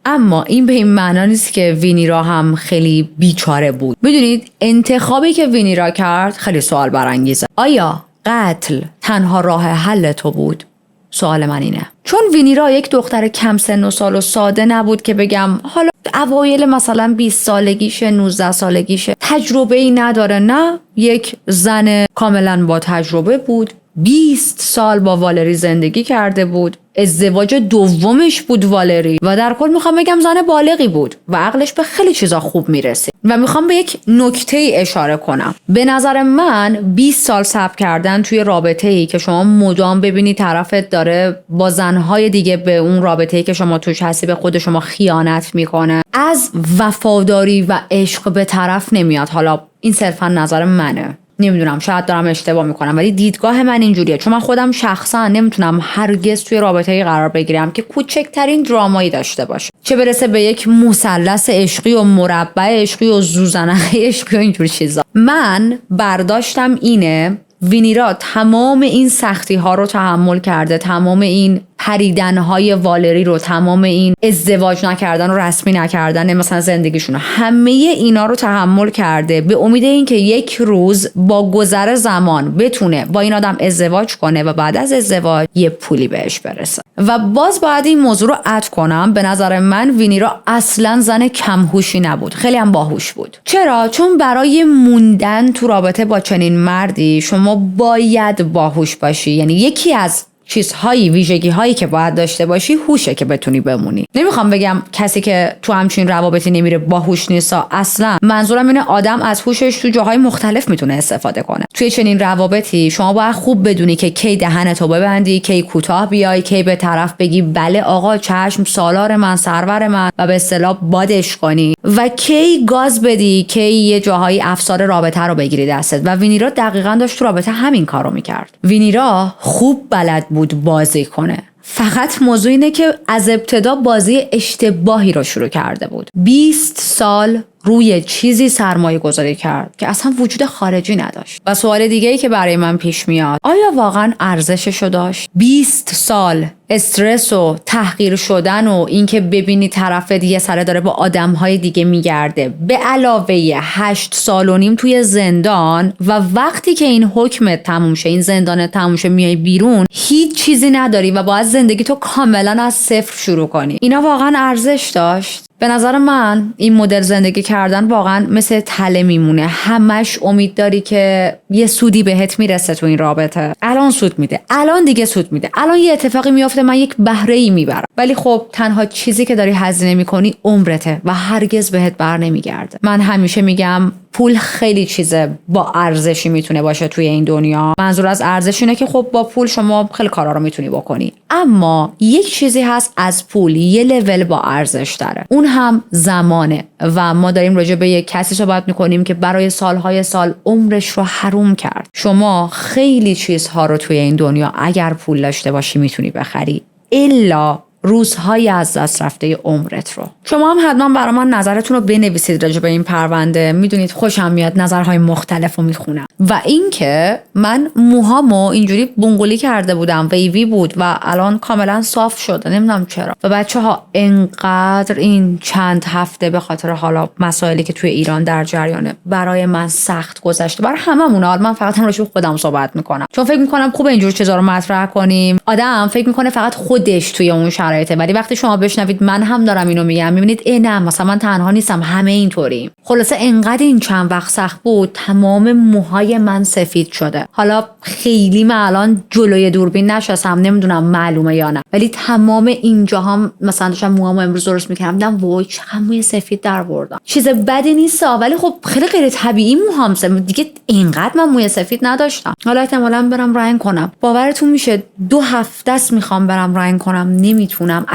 اما این به این معنا نیست که وینیرا هم خیلی بیچاره بود. میدونید انتخابی که وینیرا کرد خیلی سوال برانگیزه. آیا قتل تنها راه حل تو بود؟ سوال من اینه. چون وینیرا یک دختر کم سن و سال و ساده نبود که بگم حالا اوایل مثلا 20 سالگیشه، 19 سالگیشه، تجربه ای نداره. نه، یک زن کاملا با تجربه بود. 20 سال با والری زندگی کرده بود. ازدواج دومش بود والری و در کل میخوام بگم زن بالغی بود و عقلش به خیلی چیزا خوب میرسید. و میخوام به یک نکته ای اشاره کنم. به نظر من 20 سال صبر کردن توی رابطه ای که شما مدام ببینی طرفت داره با زنهای دیگه به اون رابطه ای که شما توش هستی به خود شما خیانت میکنه، از وفاداری و عشق به طرف نمیاد. حالا این صرفا نظر منه، نمیدونم شاید دارم اشتباه میکنم، ولی دیدگاه من اینجوریه. چون من خودم شخصا نمیتونم هرگز توی رابطه‌ای قرار بگیرم که کوچکترین درامایی داشته باشه، چه برسه به یک مثلث عشقی و مربع عشقی و زوزنقه عشقی و اینجور چیزا. من برداشتم اینه وینیرا تمام این سختی ها رو تحمل کرده، تمام این پریدن های والری رو، تمام این ازدواج نکردن و رسمی نکردن مثلا زندگیشون، همه اینا رو تحمل کرده به امید اینکه یک روز با گذر زمان بتونه با این آدم ازدواج کنه و بعد از ازدواج یه پولی بهش برسه. و باز باید این موضوع رو اد کنم، به نظر من وینیرا اصلا زن کمهوشی نبود، خیلی هم باهوش بود. چرا؟ چون برای موندن تو رابطه با چنین مردی شما باید باهوش باشی. یعنی یکی از چیزهایی ویژگی هایی که باید داشته باشی هوشه که بتونی بمونی. نمیخوام بگم کسی که تو همچین روابطی نمیره باهوش نیست، اصلا منظورم اینه آدم از هوشش تو جاهای مختلف میتونه استفاده کنه. توی چنین روابطی شما باید خوب بدونی که کی دهنتو ببندی، کی کوتاه بیای، کی به طرف بگی بله آقا چشم سالار من سرور من و به اصطلاح بادش کنی و کی گاز بدی، کی یه جاهای افسار رابطه رو بگیری دستت. و وینیرا دقیقاً داشت تو رابطه همین کارو میکرد. وینیرا خوب بلد بود بازی کنه، فقط موضوع اینه که از ابتدا بازی اشتباهی رو شروع کرده بود. 20 سال روی چیزی سرمایه گذاری کرد که اصلا وجود خارجی نداشت. و سوال دیگه ای که برای من پیش میاد، آیا واقعا ارزششو داشت؟ 20 سال استرس و تحقیر شدن و اینکه ببینی طرف دیگه سره داره با آدمهای دیگه میگرده، به علاوه 8 سال و نیم توی زندان و وقتی که این حکمت تموم شه، این زندانت تموم شه، میای بیرون هیچ چیزی نداری و باید زندگی تو کاملا از صفر شروع کنی. اینا واقعا ارزش داشت؟ به نظر من این مدل زندگی کردن واقعا مثل تله میمونه. همش امید داری که یه سودی بهت میرسه تو این رابطه. الان سود میده، الان دیگه سود میده، الان یه اتفاقی میافته من یک بهره ای میبرم. ولی خب تنها چیزی که داری هزینه میکنی عمرته و هرگز بهت بر نمیگرده. من همیشه میگم پول خیلی چیزه با ارزشی میتونه باشه توی این دنیا. منظور از ارزش اینه که خب با پول شما خیلی کارا رو میتونی بکنی، اما یک چیزی هست از پول یه لول با ارزش داره، اون هم زمانه. و ما داریم راجع به یک کسی صحبت میکنیم که برای سالهای سال عمرش رو حروم کرد. شما خیلی چیزها رو توی این دنیا اگر پول داشته باشی میتونی بخری، الا روزهای از دست رفته عمرت رو. شما هم حتما برای من نظرتون رو بنویسید راجع به این پرونده. میدونید خوشم میاد نظرهای مختلف رو میخونم. و اینکه من موهامو اینجوری بونگولی کرده بودم، ویوی بود و الان کاملا صاف شده، نمیدونم چرا. و بچه‌ها انقدر این چند هفته به خاطر حالا مسائلی که توی ایران در جریانه برای من سخت گذشته، برای هممون. من فقط هم راجع به خودم صحبت میکنم چون فکر میکنم خوب اینجور چیزا رو مطرح کنیم. آدم فکر میکنه فقط خودش توی اون شرایطه، ولی وقتی شما بشنوید من هم دارم اینو میگم میبینید نه مثلا من تنها نیستم، همه اینطوریم. خلاصه انقدر این چند وقت سخت بود تمام موهای من سفید شده. حالا خیلی من الان جلوی دوربین نشستم، نمیدونم معلومه یا نه، ولی تمام اینجا هم مثلا داشتم موهامو امروز درست میکردم دیدم وای چقدر موی سفید در بردم. چیز بدی نیست ولی خب خیلی غیر طبیعی موهام دیگه اینقدر من موی سفید نداشتم. حالا احتمالاً برم رنگ کنم. باورتون میشه 2 هفته است میخوام برم رنگ کنم، نمیتونم.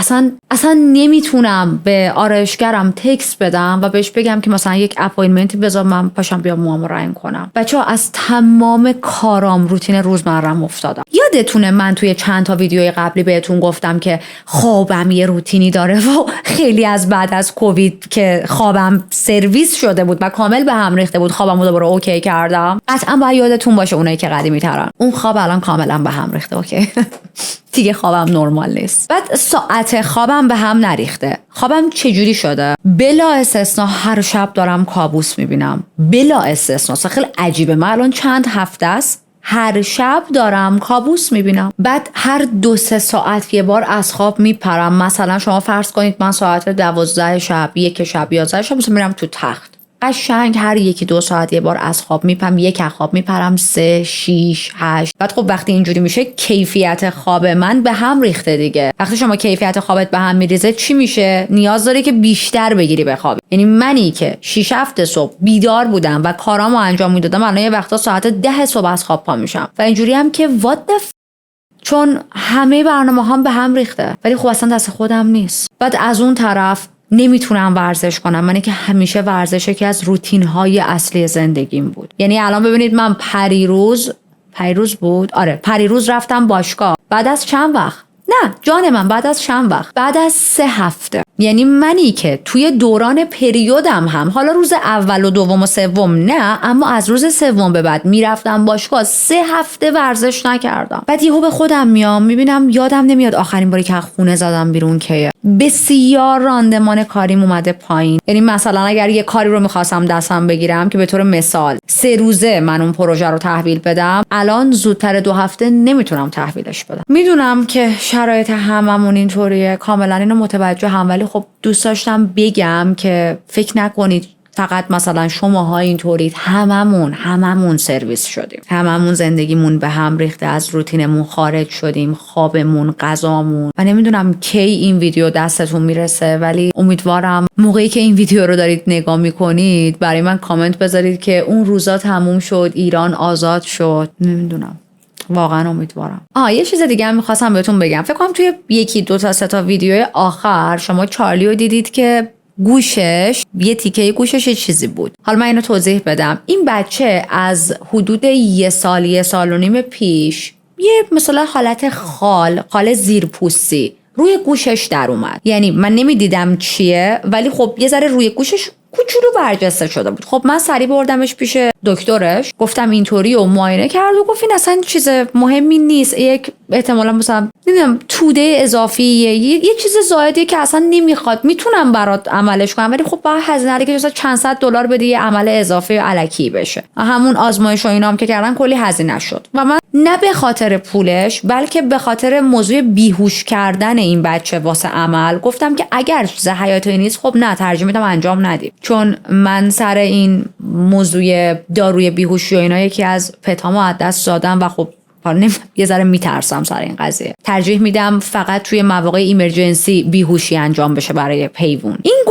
اصلا نمیتونم به آرایشگرم تکست بدم و بهش بگم که مثلا یک اپاینتمنتی بذار من پاشم بیام موامو رنگ کنم. بچه‌ها از تمام کارام روتین روزمره‌ام افتادم. یادتونه من توی چند تا ویدیوی قبلی بهتون گفتم که خوابم یه روتینی داره و خیلی از بعد از کووید که خوابم سرویس شده بود و کامل به هم ریخته بود، خوابمو دوباره اوکی کردم. قطعا باید یادتون باشه اونایی که قدیمی ترن، اون خواب الان کاملا به هم ریخته. اوکی دیگه خوابم نرمال نیست. بعد ساعت خوابم به هم نریخته. خوابم چجوری شده؟ بلا استثنا هر شب دارم کابوس میبینم. بلا استثنا. خیلی عجیبه. من الان چند هفته است هر شب دارم کابوس میبینم. بعد هر 2-3 ساعت یه بار از خواب میپرم. مثلا شما فرض کنید من ساعت 12 شب، 1 شب، 11 شب مثلا میرم تو تخت. قشنگ هر 1-2 ساعت یه بار از خواب میپرم. 1 از خواب میپرم 3 6 8. بعد خب وقتی اینجوری میشه کیفیت خواب من به هم ریخته دیگه. وقتی شما کیفیت خوابت به هم میریزه چی میشه؟ نیاز داره که بیشتر بگیری بخوابی. یعنی منی که 6-7 صبح بیدار بودم و کارامو انجام میدادم الان یه وقتا ساعت 10 صبح از خواب پا میشم و اینجوری هم که چون همه برنامه‌هام به هم ریخته. ولی خب اصلا دست خودم نیست. بعد از اون طرف نمیتونم ورزش کنم. من که همیشه ورزش یکی از روتین‌های اصلی زندگیم بود. یعنی الان ببینید من پریروز رفتم باشگاه. بعد از چند وقت؟ نه جان من، بعد از چند وقت؟ بعد از 3 هفته. یعنی منی که توی دوران پریودم هم، حالا روز اول و دوم و سوم نه، اما از روز سوم به بعد میرفتم باشگاه، 3 هفته ورزش نکردم. بعد یهو به خودم میام میبینم یادم نمیاد آخرین باری که از خونه زدم بیرون کیه. بسیار راندمان کاریم اومده پایین. یعنی مثلا اگر یه کاری رو میخواستم دستم بگیرم که به طور مثال 3 روزه من اون پروژه رو تحویل بدم، الان زودتر 2 هفته نمیتونم تحویلش بدم. میدونم که شرایط هممون اینطوریه، کاملا اینو متوجه هم، ولی خب دوست داشتم بگم که فکر نکنید فقط مثلا شماها اینطورید. هممون سرویس شدیم، هممون زندگیمون به هم ریخته، از روتینمون خارج شدیم، خوابمون، غذامون. و نمیدونم کی این ویدیو دستتون میرسه، ولی امیدوارم موقعی که این ویدیو رو دارید نگاه میکنید برای من کامنت بذارید که اون روزا تموم شد، ایران آزاد شد. نمیدونم، واقعا امیدوارم. یه چیز دیگه هم میخواستم بهتون بگم. فکر کنم توی 1 2 تا 3 تا ویدیوی آخر شما چارلی رو دیدید که گوشش، یه تیکه گوشش یه چیزی بود. حالا من اینو توضیح بدم. این بچه از حدود 1 سال و نیم پیش یه مثلا حالت خال زیرپوستی روی گوشش در اومد. یعنی من نمیدیدم چیه، ولی خب یه ذره روی گوشش کوچولو برجسته شده بود. خب من سریع بردمش پیش دکترش، گفتم اینطوری و معاینه کرد و گفت این اصلا چیز مهمی نیست، یک احتمالاً مثلا نمیدونم توده اضافی، یه چیز زائدی که اصلا نمیخواد، میتونم برات عملش کنم ولی خب باید هزینه که چند صد دلار بدی یه عمل اضافی الکی بشه. همون آزمایش و اینام که کردن کلی هزینه شد و من نه به خاطر پولش بلکه به خاطر موضوع بیهوش کردن این بچه واسه عمل گفتم که اگر چیز حیاتی نیست خب نه، ترجیح میدم انجام ندیم. چون من سر این موضوع داروی بیهوشی و اینا یکی از پتامو از دست دادم و خب یه ذره میترسم سر این قضیه. ترجیح میدم فقط توی مواقع ایمرجنسی بیهوشی انجام بشه برای حیوان. این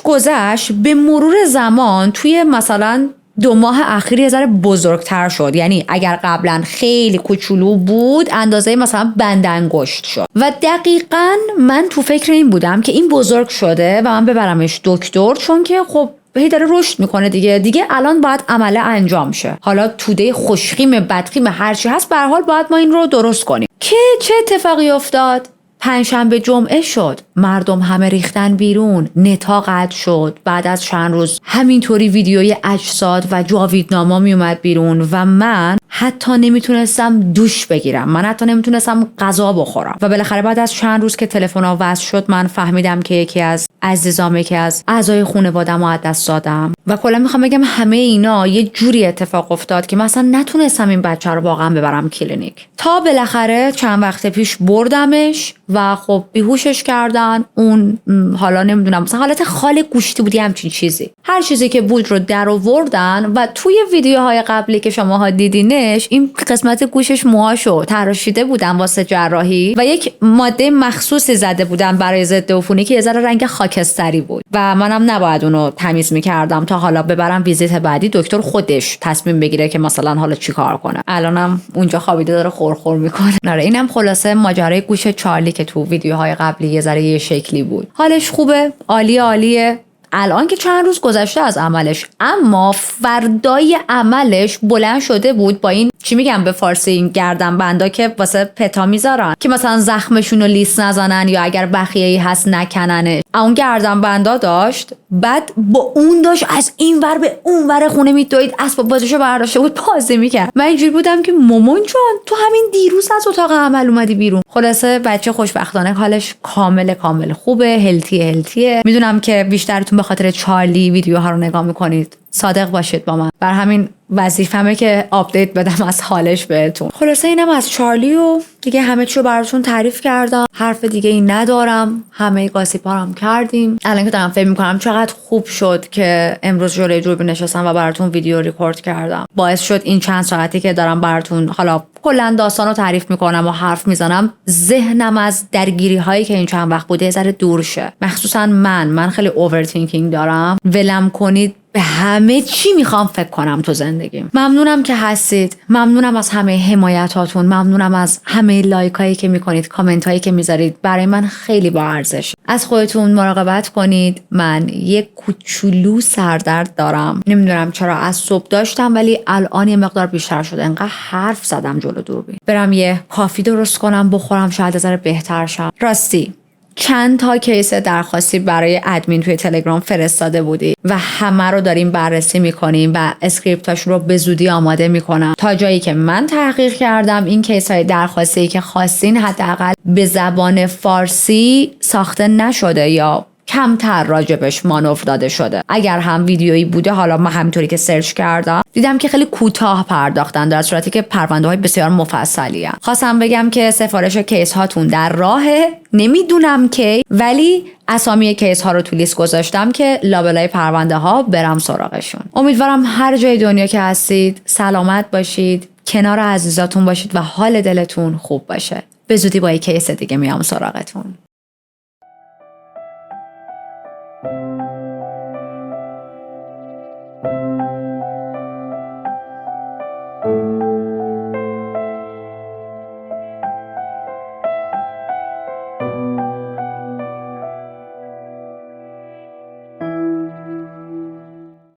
گذشت به مرور زمان توی مثلا 2 ماه اخیر یه ذره بزرگتر شد. یعنی اگر قبلا خیلی کوچولو بود اندازه مثلا بند انگشت شد و دقیقاً من تو فکر این بودم که این بزرگ شده و من ببرمش دکتر، چون که خب هی داره رشد میکنه دیگه الان باید عمله انجام شه. حالا توده خوشخیم بدخیم هر چی هست به هر حال باید ما این رو درست کنیم. که چه اتفاقی افتاد؟ پنجشنبه جمعه شد، مردم همه ریختن بیرون، نتا قطع شد. بعد از چند روز همینطوری ویدیوی اجساد و جاویدنامه می اومد بیرون و من حتی نمیتونستم دوش بگیرم، من حتی نمیتونستم غذا بخورم. و بالاخره بعد از چند روز که تلفن‌ها وصل شد من فهمیدم که یکی از عزیزام، یکی از اعضای خانواده‌مو از دست دادم. و کلا میخوام بگم همه اینا یه جوری اتفاق افتاد که مثلا نتونستم این بچه رو واقعا ببرم کلینیک، تا بالاخره چند وقت پیش بردمش و خب بیهوشش کردن. اون حالا نمیدونم مثلا حالت خال گوشتی بودی، همچین چیزی، هر چیزی که بود رو در آوردن و توی ویدیوهای قبلی که شماها دیدینش این قسمت گوشش موهاشو تراشیده بودن واسه جراحی و یک ماده مخصوصی زده بودن برای ضد عفونی که یه ذره رنگ خاکستری بود و منم نباید اونو تمیز می‌کردم تا حالا ببرم ویزیت بعدی دکتر خودش تصمیم بگیره که مثلا حالا چیکار کنه. الانم اونجا خوابیده داره خورخور میکنه. آره اینم خلاصه ماجرای گوش چارلی که تو ویدیوهای قبلی یه ذره یه شکلی بود. حالش خوبه، عالیه. الان که چند روز گذشته از عملش، اما فردای عملش بلند شده بود با این چی میگم به فارسی، این گردنبندا که واسه پتا میذارن که مثلا زخمشون رو لیس نزنن یا اگر بخیه‌ای هست نکننش. اون گردنبندا داشت، بعد با اون داشت از این ور به اون ور خونه میدوید، اسباب بازیشو برداشته بود بازی میکرد. من اینجوری بودم که مامان جان تو همین دیروز از اتاق عمل اومدی بیرون. خلاصه بچه خوشبختانه حالش کامل خوبه، هلتیه. میدونم که بیشترتون به خاطر چارلی ویدیوها رو نگاه میکنید، صادق باشید با من، بر همین وظیفه‌مه که آپدیت بدم از حالش بهتون. خلاصه اینم از چارلی و دیگه همه چیو براتون تعریف کردم، حرف دیگه ای ندارم، همه گاسیپارم کردیم. الان که دارم فکر میکنم چقدر خوب شد که امروز جلوی دوربین نشستم و براتون ویدیو ریکورد کردم. باعث شد این چند ساعتی که دارم براتون حالا کلا داستانو تعریف میکنم و حرف میزنم ذهنم از درگیری هایی که این چند وقت بوده ذره دور شه. مخصوصا من خیلی اوورتینکینگ دارم، ولم کنید به همه چی میخوام فکر کنم تو زندگیم. ممنونم که هستید، ممنونم از همه حمایتاتون، ممنونم از همه لایک هایی که میکنید، کامنت هایی که میذارید، برای من خیلی با ارزش. از خودتون مراقبت کنید. من یک کوچولو سردرد دارم، نمیدونم چرا، از صبح داشتم ولی الان یه مقدار بیشتر شده، انقدر حرف زدم جلو دوربین. برم یه کافی درست کنم بخورم، شاید از ذره بهتر شم. راستی چند تا کیس درخواستی برای ادمین توی تلگرام فرستاده بودی و همه رو داریم بررسی میکنیم و اسکریپتاشون رو به زودی آماده میکنم. تا جایی که من تحقیق کردم این کیس های درخواستی که خواستین حداقل به زبان فارسی ساخته نشده یا کمتر راجبش مانور داده شده. اگر هم ویدیویی بوده، حالا من همینطوری که سرچ کردم دیدم که خیلی کوتاه پرداختن، در صورتی که پرونده‌های بسیار مفصلی هستند. خواستم بگم که سفارش کیس هاتون در راهه، نمیدونم کی، ولی اسامی کیس ها رو تو لیست گذاشتم که لابلای پرونده ها برم سراغشون. امیدوارم هر جای دنیا که هستید سلامت باشید، کنار عزیزاتون باشید و حال دلتون خوب باشه. به زودی با یک کیس دیگه میام سراغتون.